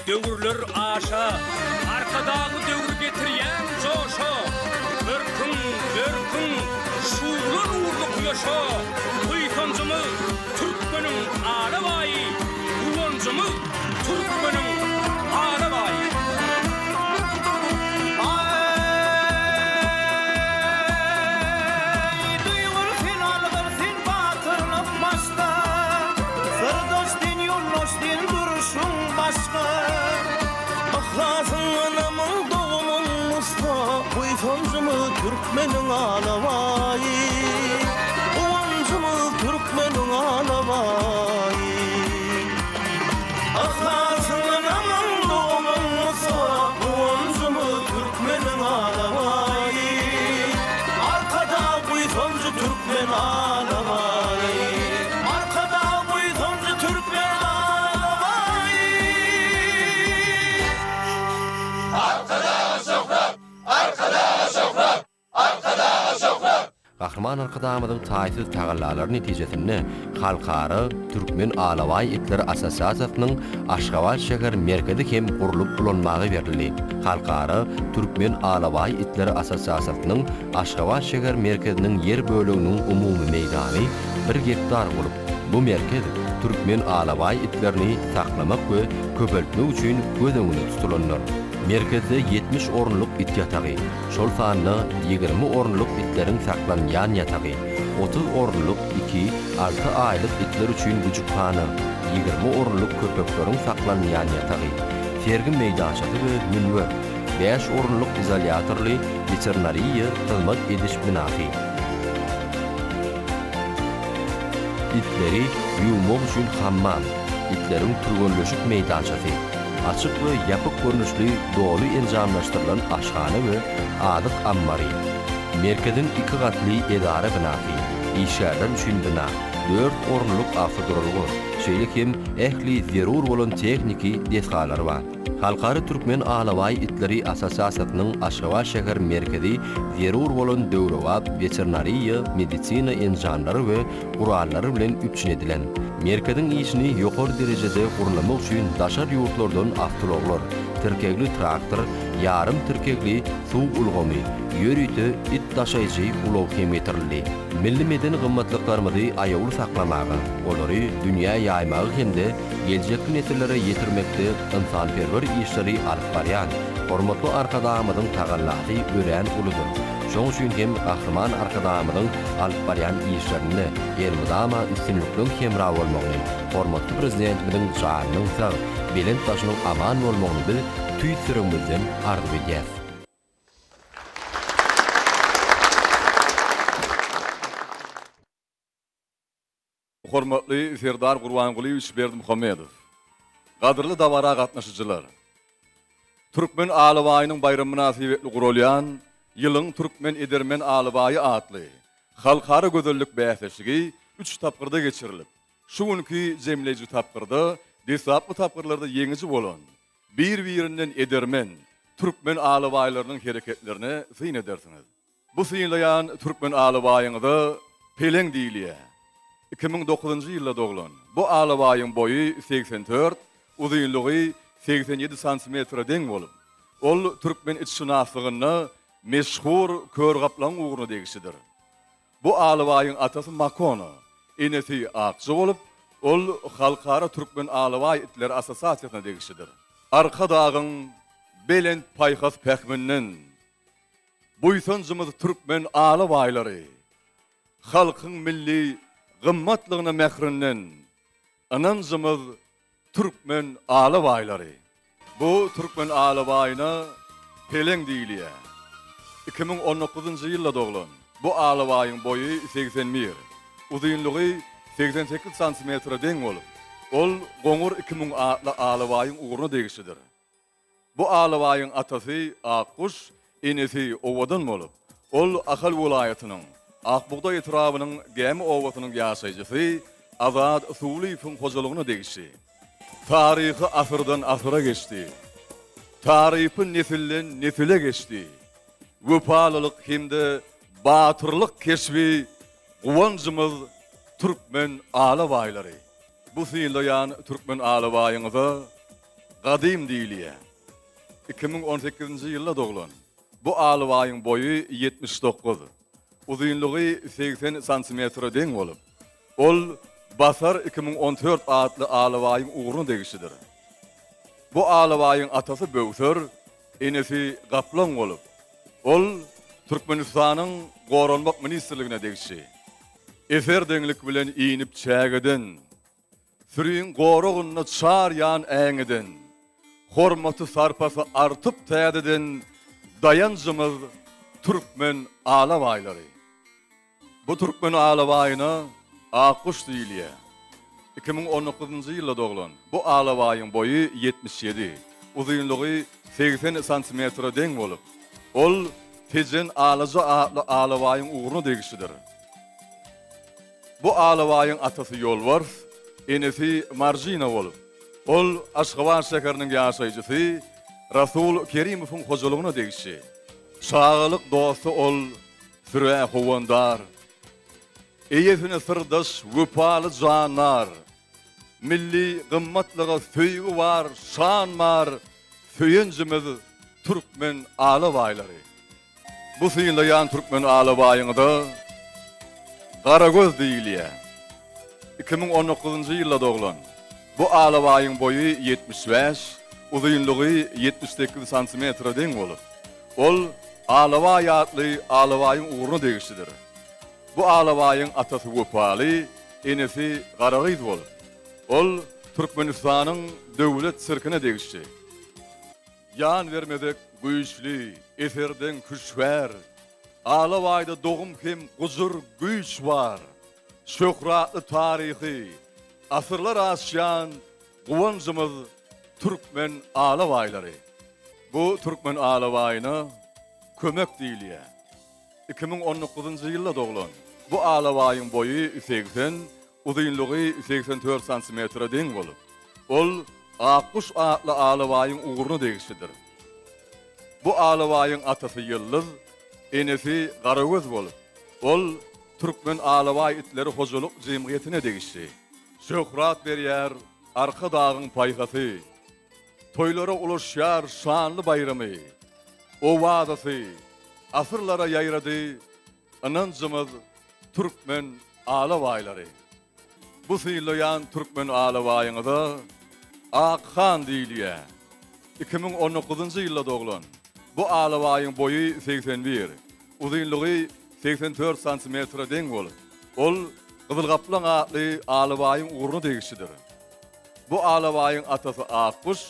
[SPEAKER 11] Döwürler aşa, arkadagy döwür getirýän joşa. Bir gün, şuurlar uğurlu kuyaşa. Uyfanjymy Türkmeniň alawaýy, uwanjymy Türkmeniň alawaýy.
[SPEAKER 24] Türkmeniň alawaýy, uwanjymy Türkmeniň alawaýy. Ahlasyň aman dogmysa, uwanjymy Türkmeniň alawaýy. Arkada guýsanjy Türkmen alawaýy. Arkada guýsanjy Türkmen alawaýy.
[SPEAKER 9] Arkada şöhrep, arkada şöhrep.
[SPEAKER 16] Gahrman arkadamyň taýsy tagallary netijesinde halkara Türkmen alawaýy itleri asosiýasiýasynyň Aşgabat şäher merkezi hem gurulyp bulanmagy berildi. Halkara Türkmen alawaýy itleri asosiýasiýasynyň Aşgabat şäher merkeziniň yer bölüginiň umumy meýdany 1 hektar bolup, bu merkez Türkmen alawaýy itlerini saklamak we köpeltmek üçin göz öňünde tutulanlar. Merkezde 70 orunluk it yatağı, şol sanlı 20 orunluk itlerin saklanyan yatağı, 30 orunluk 2-6 aylık itler üçün vücukhana, 20 orunluk köpeklerin saklanyan yatağı, sergin meydançatı ve münver, 5 orunluk izolyatorlu veterinariya hizmet ediş binası. İtleri yumak üçün hammam, itlerin turgonlöşük meydançatı, açık ve yapık görünüşlü doğru enjamlaştırılan aşhane ve adık ammari. Merkezin 2 katlı edare binası, işlerden üçün bina, 4 orunluk afı durulgu, şeylik hem ehli zerur olan tekniki deskalar var. Halkary Türkmen Alaway itleri Asosiasiyasynyň Aşgabat şäher merkezi zerur bolan döwrewap veterinariýa, medisina enjanlary we gurallary bilen üçin edilen. Merkezin işini ýokary derejede gurulamak üçin daşar ýurtlardan avtologlar, tirkegli traktor, yarım tirkegli suw ulgamy, ýörüýte it daşaýjy ulaw kemetirildi. Milli meden gymmatlyklarymy aýaly saklamagy, olary dünýä ýaýmagy hemde geljek nesillere ýetirmekde insanperwer işleri alyp barýan. Hormatly arkadaşymyň tagallaty ören uludur. Şoň üçin hem gahrman arkadaşymyň alyp barýan işlerini ýermidama üstünlükden hemra bolmagyny, hormatly prezidentimiň şahynyň sag, bilen taşynyň aman bolmagyny bil tüýsürümizden arzu edýär.
[SPEAKER 12] Hormatly Serdar Gurbangulyewich Berdimuhammedow. Gadyrly dawara gatnaşyjylar. Türkmen Alawaýynyň bayramy münasibetli gurulýan ýylyň Türkmen Edermen Alawaýy adly halkara gözellik bäsesigi 3 tapgyrda geçirilip, şu günkü jemleji tapgyrda desaply tapgyrlarda ýeňiji bolan bir-birinden Edermen Türkmen Alawaýlarynyň hereketlerini syn edersiniz. Bu synlaýan Türkmen Alawaýyňyda peleň diýilýär. 2009-njy ýylda doglan. Bu Alawaýyň boyu 84, uzunlygy 87 santimetre deň bolup, ol Türkmen itşunaslygyny meşhur körgaplan ugruny degişidir. Bu Alawaýyň atasy Makona, enesi Akçy bolup, ol halkara Türkmen Alawaý itleri asosiasiýasyna degişidir. Arka dagyň belent paýhas pähminden buýsanjymyz Türkmen Alawaýlary halkyň milli gymmatlygyna mährinden ananjymyz Türkmen Alawaýlary. Bu Türkmen Alawaýyna peleň diýilýär. 2019-njy ýylda doglan. Bu Alawaýyň boyu 81, uzunlygy 88 santimetre deň bolup, ol goňur 2000 adly Alawaýyň ugruny degişidir. Bu Alawaýyň atasy Akkuş, enesi Owadan bolup, ol Ahal welaýatynyň Akbuğda etrabynyň gäme owatynyň ýaşaýjysy Azad Suliýewiň hojalygyna degişi. Taryhy asyrdan asyra geçdi. Taryhy nesilden nesile geçdi. Wepalylyk hemde batyrlyk kesbi guwanjymyz Türkmen Alawaýlary. Bu synlaýan Türkmen Alawaýyňyza gadym diýilýär. 2018-nji ýylda doglan. Bu Alawaýyň boyu 79, uzunlygy 80 santimetre deň bolup, ol Basar 2014 adly Alawaýyň ugruny degişidir. Bu Alawaýyň atasy Böwser, enesi Gaplan bolup, ol Türkmenistanyň Goranmak ministrligine degişi. Efer deňlik bilen iňip çägeden, sürüň goragyny çarýan äňiden, hormaty sarpasy artyp täzeden dayanjymyz Türkmen Alawaýlary. Bu Türkmen Alawaýyna Akkuş diýilýär. 2019-njy ýylda doglan. Bu Alawaýyň boyu 77, uzunlygy 80 santimetre deň bolup, ol Tejen Alaja adly Alawaýyň ugruny degişidir. Bu Alawaýyň atasy Ýolbars, enesi Marjina bolup, ol Aşgabat şäheriniň ýaşaýjysy Rasul Kerimowyň hojalygyna degişi. Sağlyk dosty ol Sürä howandar. Eýesine sırdaş wepaly janar. Milli gymmatlyga söýgü bar, şan bar. Söýenjimiz Türkmen Alawaýlary. Bu synlaýan Türkmen Alawaýyňyda Garagöz diýilýär. 2019-njy ýylda doglan. Bu Alawaýyň boyu 75, uzunlygy 78 santimetre deň bolup, ol Alawaýy adly Alawaýyň ugruny degişidir. Bu Alawaýyň atasy Wepaly, enesi Garagyz bolup, ol Türkmenistanyň döwlet sirkine degişdi. Ýan vermedek güýçli, eserden küçwär, Alawaýda dogum hem guzur güýç bar. Şöhratly taryhy, asyrlar aşýan guwanjymyz Türkmen Alawaýlary. Bu Türkmen Alawaýyna kömek diýilýär. 2019-njy ýylda doglan. Bu Alawaýyň boyu 80, uzunlygy 84 santimetre deň bolup, ol Akkuş adlı Alıbayın uğurunu degişidir. Bu Alıbayın atası Yıldız, enesi Qaragöz bolup, ol Türkmen Alybay itleri hojuluk jemgyetine degişdi. Şöhrat berýär arka dağın paygasy, toylara ulaşýar şanly bayramy, owazasy, asırlara yayrady, anancymyz Türkmen Alybaylary. Bu syýlayan Türkmen Alybaýyňyza Akhan diýilýär. 2019-njy ýylda doglan. Bu Alybaýyň boyu 81, uzunlygy 84 cm deň bolup, ol Gyzylgaplan adly Alybaýyň uğrunu degişidir. Bu Alybaýyň atasy Akkuş,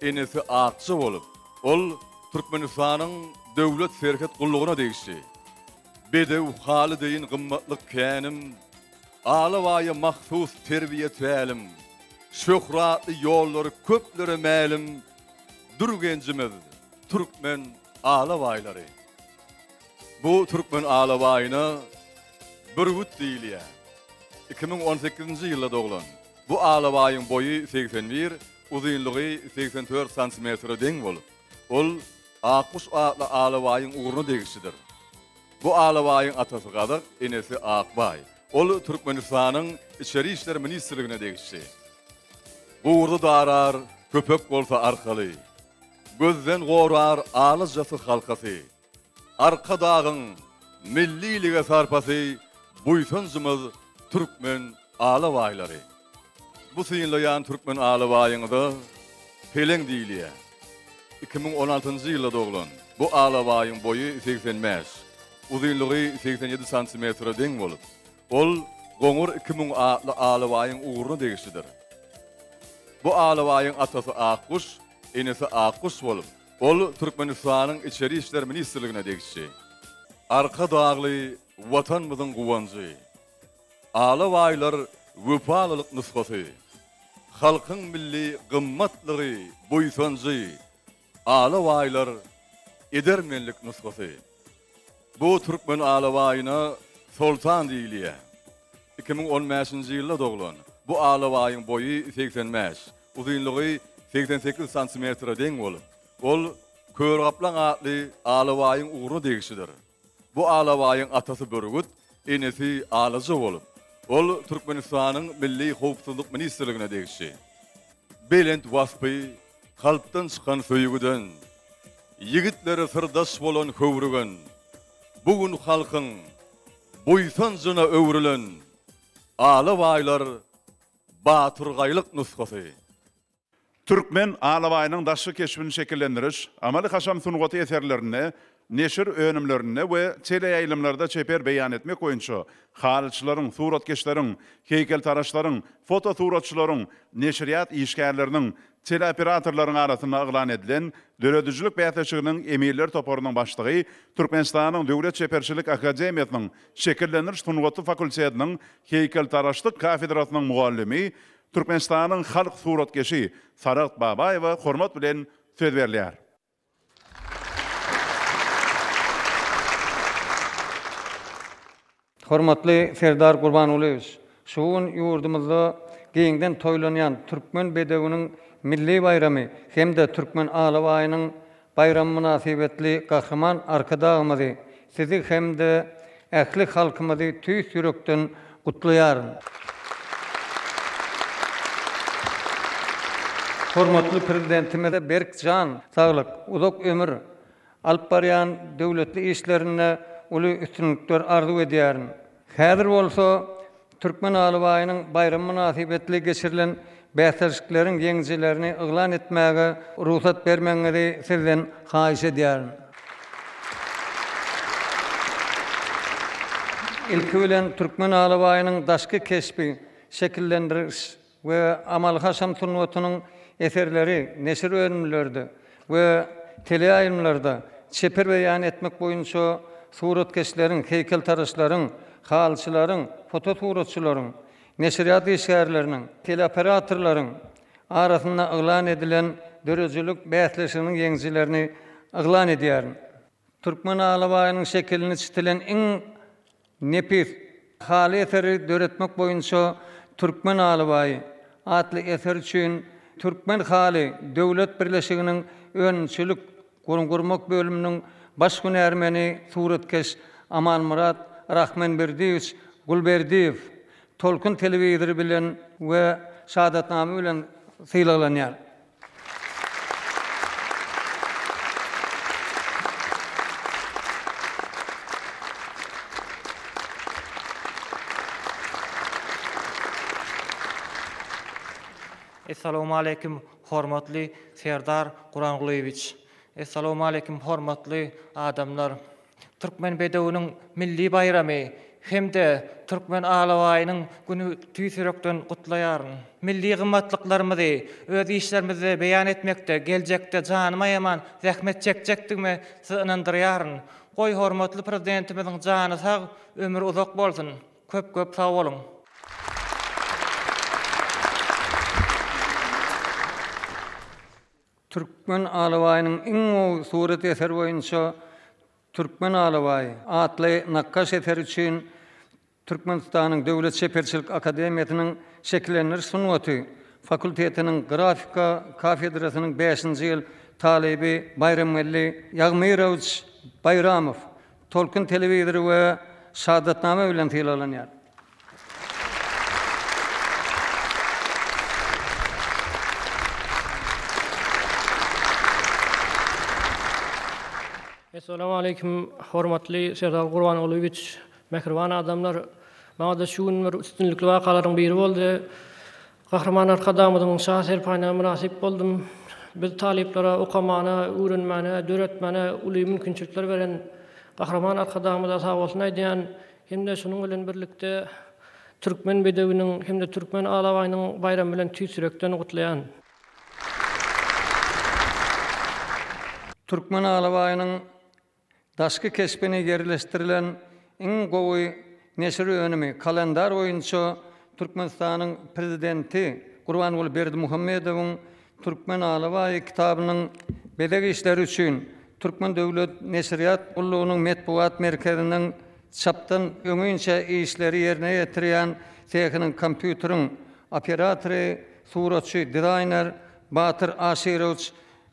[SPEAKER 12] enesi Akçy bolup, ol Türkmenistanyň döwlet serket gullugyna degişdi. Bedew haly deýin gymmatlyk känim, Alybaýa mahsus terbiýe tälim, şöhratly ýollary köplere mälim, durgenjimiz Türkmen Alybaýlary. Bu Türkmen Alybaýyna Bürwüt diýilýär. 2018-nji ýylda doglan. Bu Alybaýyň boyu 81, uzunlygy 84 cm deň bolup, ol Akkuş adly Alybaýyň uğrunu degişidir. Bu Alybaýyň atasy Gazyk, enesi Akbay. Ol Türkmenistanyň içeri işler ministrligine degişdi. Guwurdy darar, köpek bolsa arkaly. Gözden gorar alyjasy halkasy. Arka dağın millilige sarpasy, buýsanjymyz Türkmen Alybaýlary. Bu syýlayan Türkmen Alybaýyňyza Peleň diýilýär. 2016-njy ýylda doglan. Bu Alybaýyň boyu 85, uzunlygy 87 cm deň bolup, ol goňur 2000 adly Alybaýyň uğrunu degişidir. Bu Alybaýyň atasy Akkuş, enesi Akkuş bolup, ol Türkmenistanyň içeri işler ministrligine degişdi. Arka dağly watanmyzyň guwanjy. Alybaýlar wöpalylyk nusgasy. Halkyň milli gymmatlygy, buýsanjy. Alybaýlar edermenlik nusgasy. Bu Türkmen Alybaýyna Sultan diýilýär. 2015-nji ýylda doglan. Bu Alybaýyň boyu 85, uzunlygy 88 cm deň bolup, ol Körgaplan adly Alybaýyň uğrunu degişidir. Bu Alybaýyň atasy Bürwüt, enesi Alyjy bolup, ol Türkmenistanyň milli howpsuzlyk ministrligine degişdi. Belent waspy kalpdan çykan söýgüden, yigitlere sırdaş bolan höwrügen, bugun halkyň buýsanjyna öwrilen Alybaýlar batyrgaýlyk nusgasy.
[SPEAKER 6] Türkmen Alybaýynyň daşy keşbini şekillendiriş, amaly haşam sunugaty eserlerini, neşir önümlerini we tele ýaýlymlarda çeper beýan etmek boýunça halyçylaryň, suratkeşleriň, heykeltaraşlaryň, foto suratçylaryň, neşriýat işgärleriniň, teleoperatorlaryň arasyna ýylan edilen döredüjülük bäýatçylygynyň emirler toporunyň başlygy, Türkmenistanyň Döwlet Çeperçilik Akademiýasynyň şekillendiriş sunugaty fakultetiniň heykeltaraşlyk kafedrasynyň muallimi, Türkmenistanyň halk suratkeşi Sarat Babaýewa hormat bilen söz berýär.
[SPEAKER 13] Hormatly Serdar Gurbanoğluýew, şuun ýurdumyzda geňden toýlanýan Türkmen bedewiniň milli bayramy hem-de Türkmen Alybaýynyň bayramy münasibetli gahrman arkadagymyzy sizi hem-de ähli halkymyzy tüýs ýürekden gutlaýar. Hormatly prezidentimize Berkcan saglyk, uzak ömür alyp barýan döwletli işlerine uly üstünlikler arzu edýärin. Häzir bolsa Türkmen Alybaýynyň bayramy münasibetli geçirilen bäsirlikleriň ýeňjilerini yglan etmäge ruhsat bermeňizi sizden haýyş edýärin. Ilki bilen Türkmen Alybaýynyň daşky keşbi şekillendiriş we amal haşam sunwatynyň eserleri neşir önümlerde we teleýaýlymlarda çeper beýan etmek boýunça suratkeşleriň, heykeltaraşlaryň, halyçylaryň, foto suratçylaryň, neşriýat işgärleriniň, teleoperatorlaryň arasynda yglan edilen döredüjülük bäsleşiginiň ýeňjilerini yglan edýär. Türkmen Alybaýynyň şekilini çitilen iň nepis haly eseri döretmek boýunça Türkmen Alybaýy adly eser üçin Türkmen hali Döwlet Birleşiginiň öňçülük gurmak bölüminiň baş hünärmeni suratkeş Aman Murat Rahmanberdiýew Gulberdiýew Tolkun telewizori bilen we şahadatname bilen sylalanýar.
[SPEAKER 14] Assalamu alaykum hormatly Serdar Gurangulyewicz. Assalamu alaykum hormatly adamlar. Türkmen bedewiniň milli bayramy hemde Türkmen alawaýynyň güni tüýsürekden gutlaýaryn. Milli gymmatlyklarymy öz işlerimizde beýan etmekde, geljekde janyma ýaman zähmet çekjekdigmi synandyrýaryn. Goý hormatly prezidentimiziň jany sag, ömür uzak bolsun. Köp sag bolun.
[SPEAKER 13] Türkmen alawaýynyň iň suret eser boýunça Türkmen alawaýy atly nakkaş eser üçin Türkmenistanyň Döwlet Şeperçilik Akademiýasynyň şekilleniş sunuwaty fakultetiniň grafika kafedrasynyň 5-nji ýyl talibi Bayrammelli Ýagmyrow Bayramow Tolkun telewizori we şahadatname bilen sylalanýar.
[SPEAKER 17] Assalamu alaykum hormatly Serdar Gurangulyewicz, mehriban adamlar. Bana da şuun bir üstünlikli wakalardan biri boldy. Gahrman arkadamyň şah serpayna münasip boldum. Biz taliplere okamana, öwrenmene, döretmene uly mümkinçilikler beren gahrman arkadamyda sag bolsun aýdýan, hemde şunuň bilen birlikde Türkmen bedewiniň hemde Türkmen alawaýynyň bayramy bilen tüýsürekden gutlaýan.
[SPEAKER 13] Türkmen alawaýynyň daşky kesbine yerleştirilen iň gowy neşri önümi kalendar boýunça Türkmenistanyň prezidenti Gurbanguly Berdimuhammedowyň Türkmen alawaýy kitabynyň bedeg işleri üçin Türkmen Döwlet Neşriýat Ullugynyň Metbuat Merkeziniň çapdan öňünçe işleri ýerine ýetirýän tehiniň kompýuteriň operatory, suratçy, dizayner Batyr Aşyrow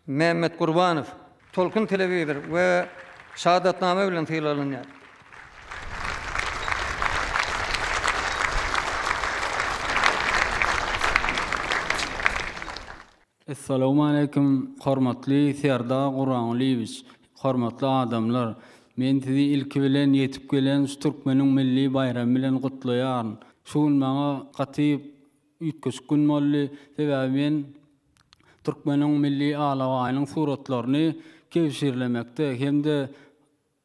[SPEAKER 13] Mehmet Gurbanow Tolkun telewizor we şahadatname bilen sylalanýar.
[SPEAKER 18] Assalamu alaykum hormatly Serdar Gurangulyewicz, hormatly adamlar. Men sizi ilki bilen ýetip gelen Türkmeniň milli bayramy bilen gutlaýaryn. Şuň maňa gatyp üýtgeşgün boldy sebäbi men Türkmeniň milli alawaýynyň suratlaryny kewşirlemekde hemde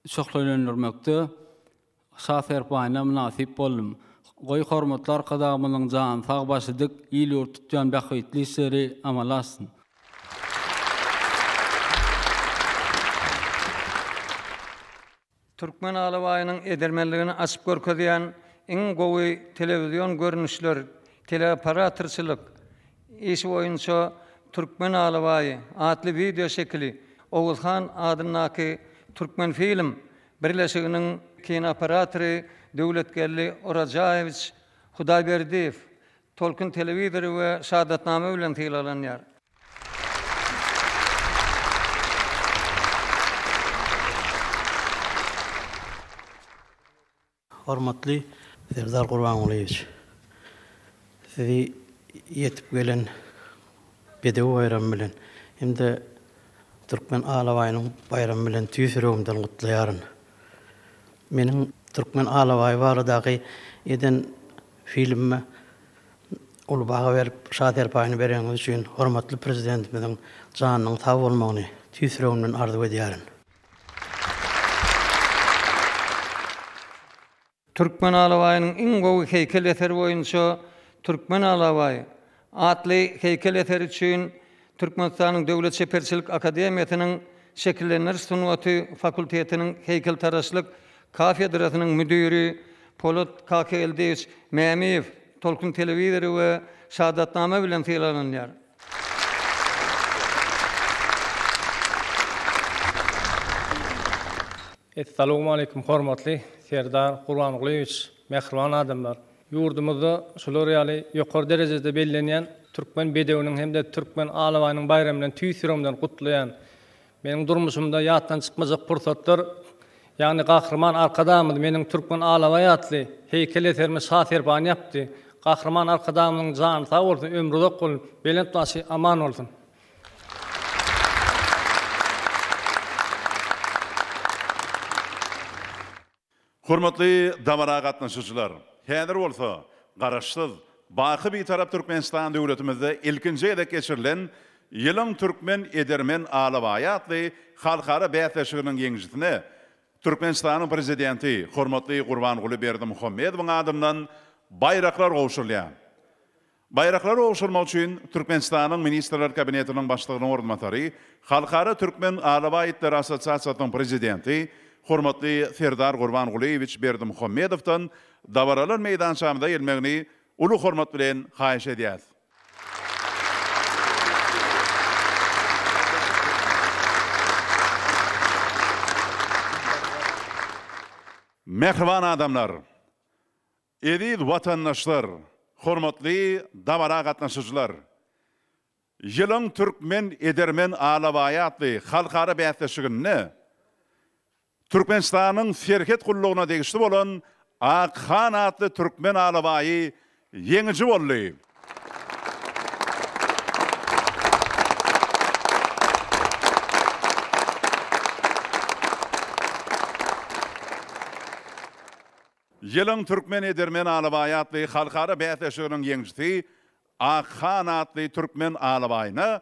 [SPEAKER 18] şoklalanyrmakda şaherpaýna münasip boldum. Goý hormatly arkadamyň jan sag başydyk ýyl tutýan bähwetli işleri amalasyn.
[SPEAKER 13] Türkmen alawaýynyň edermenligini açyp görkezýän iň gowy telewizion görnüşler, teleoperatorçylyk iş boýunça Türkmen alawaýy atly video şekli Oğuzhan adynaky Türkmen film birleşiginiň kinoperatory Döwletgelli Orajaýewicz Hudaýberdiýew Tolkun telewizori we şahadatname bilen sylalanýar.
[SPEAKER 19] Hormatly Serdar Gurangulyewicz. Sizi ýetip gelen bedew bayramy bilen hemde Türkmen alawaýynyň bayramy bilen tüýsüregimden gutlaýaryn. Meniň Türkmen alawaýy baradaky eden filmime ul baga berip şaherpaýyny bereňiz üçin hormatly prezidentimiziň janynyň sag bolmagyny tüýsüregimden arzu edýärin.
[SPEAKER 13] Türkmen alawaýynyň iň gowy heykel eseri boýunça Türkmen alawaýy atly heykel eseri üçin Türkmenistanyň Döwlet Şeperçilik Akademiýasynyň şekilleniş sunuwaty fakultetiniň heykeltaraşlyk kafedrasynyň müdiri Polat Kakeldiýew Mämiýew Tolkun telewizori we şahadatname bilen sylalanýar.
[SPEAKER 17] Assalamu alaykum hormatly Serdar Gurangulyewicz, mehriban adamlar. Yurdumuzda şolar ýaly ýokary derejede bellenýän türkmen bedewiniň hemde türkmen alawaýynyň bayramyny tüýsürümden gutlaýan meniň durmuşymda ýatdan çykmajak pursatlar ýagny gahrman arkadamyz meniň türkmen alawaý atly heýkel eserimi şaserban ýapdy. Gahrman arkadamyň jany sag bolsun, ömrü uzak bolsun, belent başy aman bolsun.
[SPEAKER 6] Hormatly damara gatnaşyjylar, häzir bolsa garaşsyz baky bir tarap Türkmenistan döwletimizde ilkinji edek geçirilen ýylyň türkmen edermen alawaý atly halkara bäýatleşiginiň ýeňjisine Türkmenistanyň prezidenti hormatly Gurbanguly Berdimuhammedowyň adymyndan bayraklar gowşurulýar. Bayraklar gowşurmak üçin Türkmenistanyň Ministrler Kabinetiniň başlygynyň ornatary, Halkara Türkmen Alawaý itler Assosiasiýasynyň prezidenti hormatly Serdar Gurbangulyewich Berdimuhammedowdan dabaralar meýdançamyda gelmegini uly hormat bilen haýyş edýär. Mehriban adamlar, edil vatandaşlar, hormatly dabara gatnaşyjylar, ýylyň türkmen edermen alawaý atly halkara bäýatleşigini Türkmenistanyň serket gullugyna degişli bolan Akhan atly türkmen alawaý ýeňiji boldy. Ýylyň türkmen edermen alawaý atly halkara bäýatleşiginiň ýeňjisi Akhan atly türkmen alawaýyna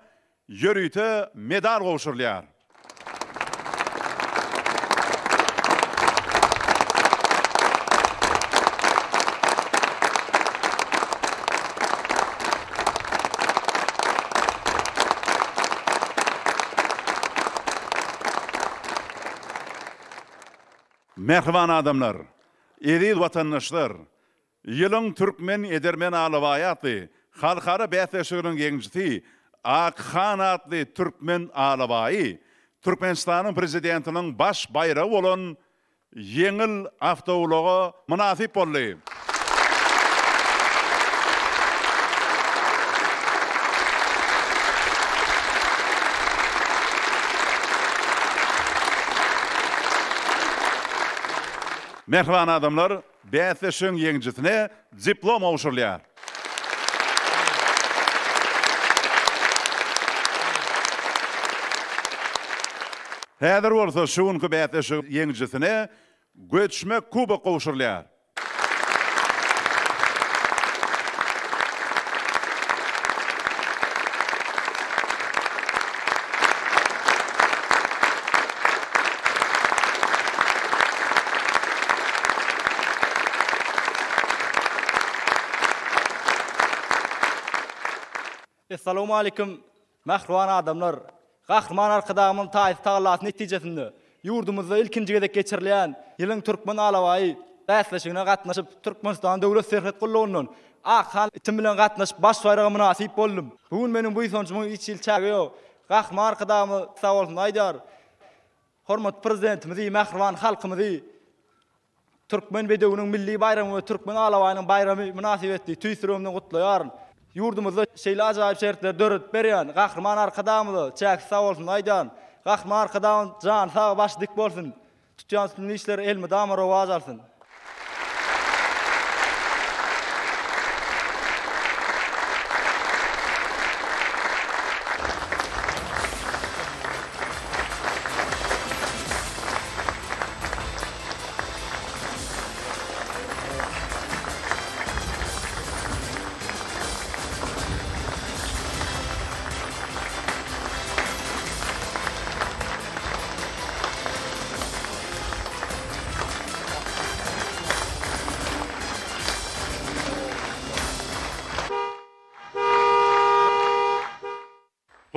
[SPEAKER 6] ýörüýte medal gowşurulýar. Mehriban adamlar, edil vatandaşlar, ýylyň türkmen edermen alawaý atly halkara bäýatleşiginiň ýeňjisi Akhan atly türkmen alawaý Türkmenistanyň prezidentiniň baş baýragy bolan ýeňil awtowulaga munasip boldy. Mehriban adamlar, bäýatleşigiň ýeňjisine diplom gowşurulýar. Häzir bolsa şuňky bäýatleşigiň ýeňjisine göçme kubok gowşurulýar.
[SPEAKER 10] Assalamu alaykum, mehriban adamlar. Gahrman arkadamyň taýyp tagalatyny netijesinde ýurdumyzda ilkinji gedek geçirilýän ýylyň türkmen alawaý bäýatleşigine gatnaşyp Türkmenistan döwlet serhet gullugynyň Akhan itim bilen gatnaşyp baş baýragy munasip boldum. Bugün meniň bu ýysanjymy içil çägýo. Gahrman arkadamy sag bolsun aýdar. Hormat prezidentimizi, mehriban halkymyzy Türkmen bedewiniň milli bayramy we türkmen alawaýynyň bayramy münasibetli tüýsürümden gutlaýar. Yurdumuzda şeýle ajaýyp şertler dörüp berýän gahrman arkadamyzy çäk sag bolsun aýdan. Gahrman arkadam jan sag baş dik bolsun. Tutýan işleri elmi damar owaz alsyn.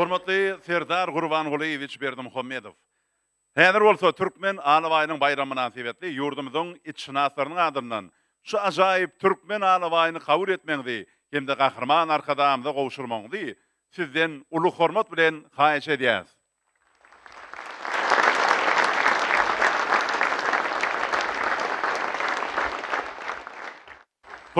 [SPEAKER 6] Hormatly Serdar Gurbangulyewich Berdimuhammedow. Häzir bolsa türkmen alawaýynyň bayramy münasibetli ýurdumyzyň içnaslarynyň adymyndan şu ajaýyp türkmen alawaýyny kabul etmeňdi hemde gahrman arkadamyza gowşurmaňdy sizden uly hormat bilen haýyş edýäs.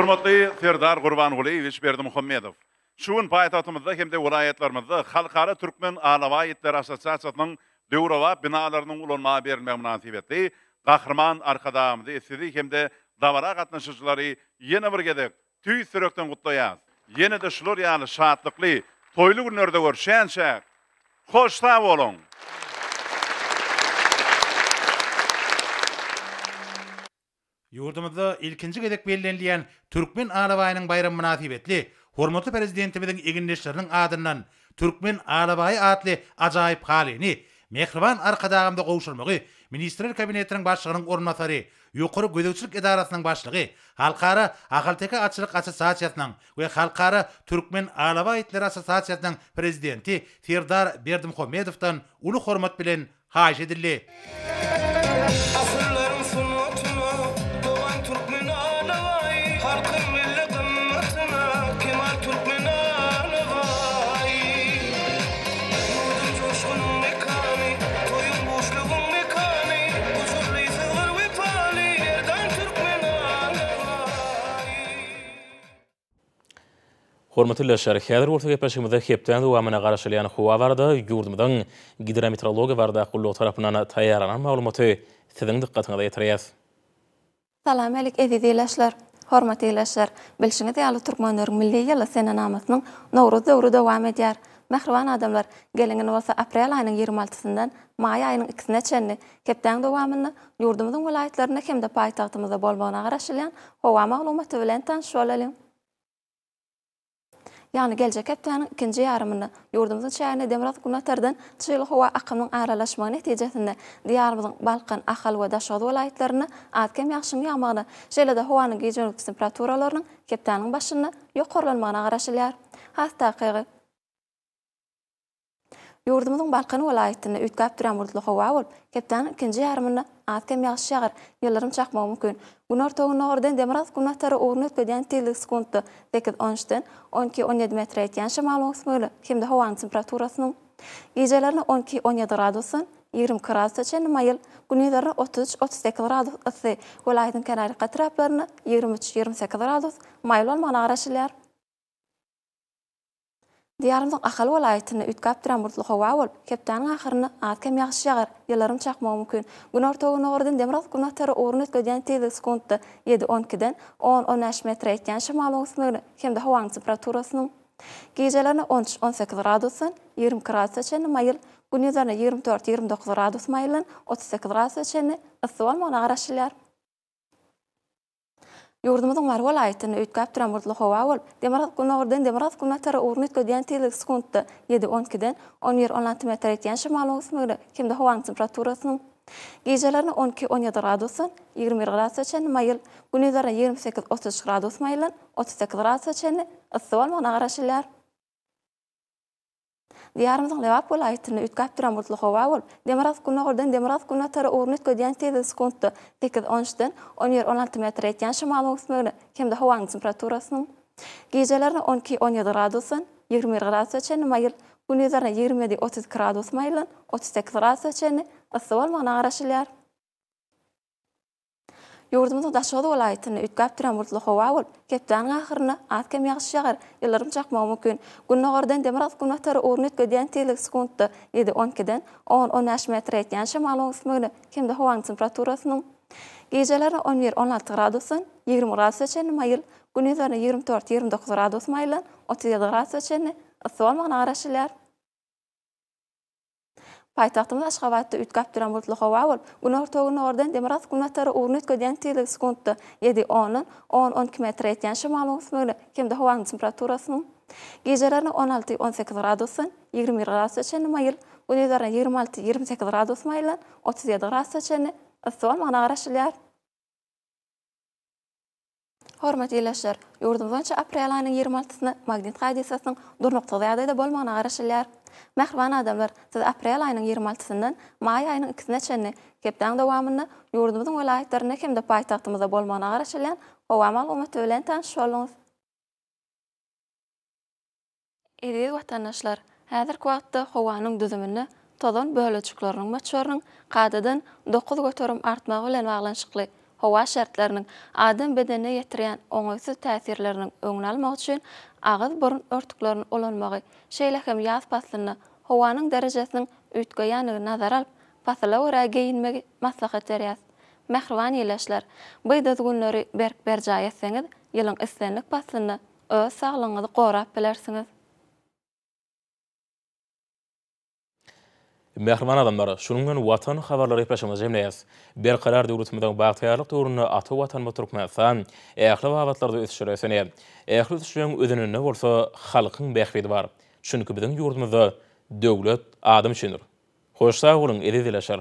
[SPEAKER 6] Hurmatly Serdar Gurbanulyevich Berdimuhammedov. Şuun paytahtymyzda hem de vilayetlerimizde Halkara Türkmen Alaway Itler Assosiasiýasynyň döwrawa binalarynyň ulanma berilmegi münasibetli gahrman arkadaşymyzy sizi hem de dawara gatnaşyjylary ýene bir gedek tüý sürekden gutlaýar. Ýene de şular ýaly şatlykly toýly günlerde görüşýänçä hoş sag bolun.
[SPEAKER 1] Yurdumuzda ilkinci gedek belirlenýän Türkmen Alawaýynyň bayramy münasibetli hormatly prezidentimizin eginleşlerinin adından Türkmen Alawaýy adly ajaýyp halyny Mehriban arkadagymda gowşulmagy Ministrler Kabinetiniň başlygynyň ornatary, ýokary gödekçilik edarasynyň başlygy, Halkara Agalteka Açylyk Assosiasiýasynyň we Halkara Türkmen Alawaýy Itler Assosiasiýasynyň prezidenti Serdar Berdimuhammedowdan uly hormat bilen haýyş edildi.
[SPEAKER 5] Hormatly ýaşar, häzir bolsa gepleşigimizde hepden dowamyna garaşylýan howa barada ýurdumyzyň gidrometeorologiýa barada gullyk tarapyndan taýýarlanan maglumaty siziň dikkatiňize ýetirýär.
[SPEAKER 20] Salam alyk edizleşler, hormatly ýaşar. Bilşiňiz ýaly türkmenleriň milli ýyly sene namatynyň Nowruz döwrü dowam edýär. Mehriban adamlar, gelingen bolsa aprel aýynyň 26-syndan may aýynyň 2-sine çenli hepden dowamyny ýurdumyzyň vilayetlerinde hem de paýtagtymyzda bolmagyna garaşylýan howa maglumaty bilen tanış bolalım. Yani gelecek heptanyň ikinji ýarymyny ýurdumyzyň şäherine Demirhat Gunatardan çyly howa akymynyň aralaşmagy netijesinde diýarymyzyň Balkan, Ahal we Daşady vilayetlerine atkem ýagşyň ýağmagyna, şeýle-de howanyň gecelik temperaturalarynyň heptanyň başyny ýokarlanmagyna garaşylýar. Hastakygy Ýurdumyzyň Balkan vilayetinde ütkap duran bulutly howa bolup, heptanyň ikinji ýarymyny atkem ýagşy ýagar, ýyldyrym çakmagy mümkin. Gün ortagyny ordan Demirhat Gunatary ugruny ötmeden tillik sekundda 8-13-den 12-17 metre ýetýän şamal ösmeli. Hem de howanyň temperaturasynyň gecelerine 12-17 gradusyň 20 gradusga çenli maýyl, gündizleri 33-38 gradus ysy, welaýatyň kenary gatraplaryny 23-28 gradus maýyl bolmagyna garaşylýar. Diýarymyzyň Ahal welaýatyny ütkap duran bulutly howa bolup, hepdanyň ahyryny atkem ýagşy ýagar, ýyldyrym çakmagy mümkin. Gün ortagyny ordan Demirhat Gunatary ugruny ötmeden tillik sekundda 7-12-den 10-15 metre ýetýän şamal ösmeli. Hem de howanyň temperaturasynyň gecelerine 13-18 gradusyň 20 gradusga çenli maýyl, gündizlerine 24-29 gradus maýylan 38 gradusga çenli ysy bolmagyna garaşylýar. Ýurdumyzyň Mar welaýatyny ütkap duran bulutly howa bolup, Demirhat Gunatary ugruny ötmeden tillik sekundda 7-12-den 10-16 metre ýetýän şamal ösmeli. Hem de howanyň temperaturasynyň gecelerine 12-17 gradusyň 20 gradusga çenli maýyl, gündizlerine 28-30 gradus maýylan 38 gradusga çenli ysy bolmagyna garaşylýar. Diýarymyzyň Lewap welaýatyny ütkap duran bulutly howa bolup, Demirhat Gunatary ugruny ötmeden tillik sekundda 8-13-den 10-16 metre ýetýän şamal ösmeli. Hem de howanyň temperaturasynyň gecelerine 12-17 gradusyň 20 gradusga çenli maýyl, gündizlerine 27-30 gradus maýylan 38 gradusga çenli ysy bolmagyna garaşylýar. Ýurdumyzyň Daşady welaýatyny ütkap duran bulutly howa bolup, hepdanyň ahyryny atkem ýagşy ýagar, ýyldyrym çakmagy mümkin. Gün ordan Demirhat Gunatary ugruny ötmeden tillik sekundda 7-12-den 10-15 metre ýetýän şamal ösmeli. Hem de howanyň temperaturasynyň gecelerine 11-16 gradusyň 20 gradusga çenli maýyl, gündizlerine 24-29 gradus maýylan 37 gradusga çenli ysy bolmagyna garaşylýar. Paýtagtymyz Aşgabatda ütkap duran bulutly howa bolup, gün ortagyny ordan Demirhat Gunatary ugruny ötmeden tillik sekundda 7-10-dan 10-12 metre ýetýän şamal ösmeli. Hem de howanyň temperaturasynyň gecelerine 16-18 gradusyň 20 gradusga çenli maýyl, gündizlerine 26-28 gradus maýylan 37 gradusga çenli ysy bolmagyna garaşylýar. Hormatly ýaşar, ýurdumyzyň aprel aýynyň 26-syna magnit hadisasynyň durnukda ýagdaýda bolmagyna garaşylýar. Mehriban adamlar, siz aprel aýynyň 26-syndan may aýynyň 2-sine çenli hepden dowamyny ýurdumyzyň welaýetlerine hem de paýtagtymyzda bolmagyna garaşylýan howa maglumaty bilen tanış boluňuz. Ediz watandaşlar, häzirki wagtda howanyň düzümini tozan bölejikleriniň maçarynyň gadadan 9 göterim artmagy bilen baglanşykly howa şartlarynyň adam bedenine ýetirýän oňaýsy täsirleriniň öňüni almak üçin ağız burun örtüklerini ulanmagy, şeýle hem ýaz faslyny howanyň derejesiniň üýtgeýänligi nazar alyp, fasla wara geyinmegi maslahat berýär. Mehriban ýeleşler, beýde günleri berjaý etseňiz, ýylyň islenlik faslyny öz saglygyňyzy gorap bilersiňiz.
[SPEAKER 5] Mehriban adamlar, şunun watan habarlary ýetirýämiz jemleýäs. Berqarar döwletimiziň bagtyrlyk döwründe ata watan Türkmenistan, ähli wagtlarda ösüşýär. Ähli ösüşýän ödününe bolsa halkyň bähbidi bar. Çünki biziň ýurdumyzda döwlet adam üçindir. Hoş sag bolun, edi dileşer.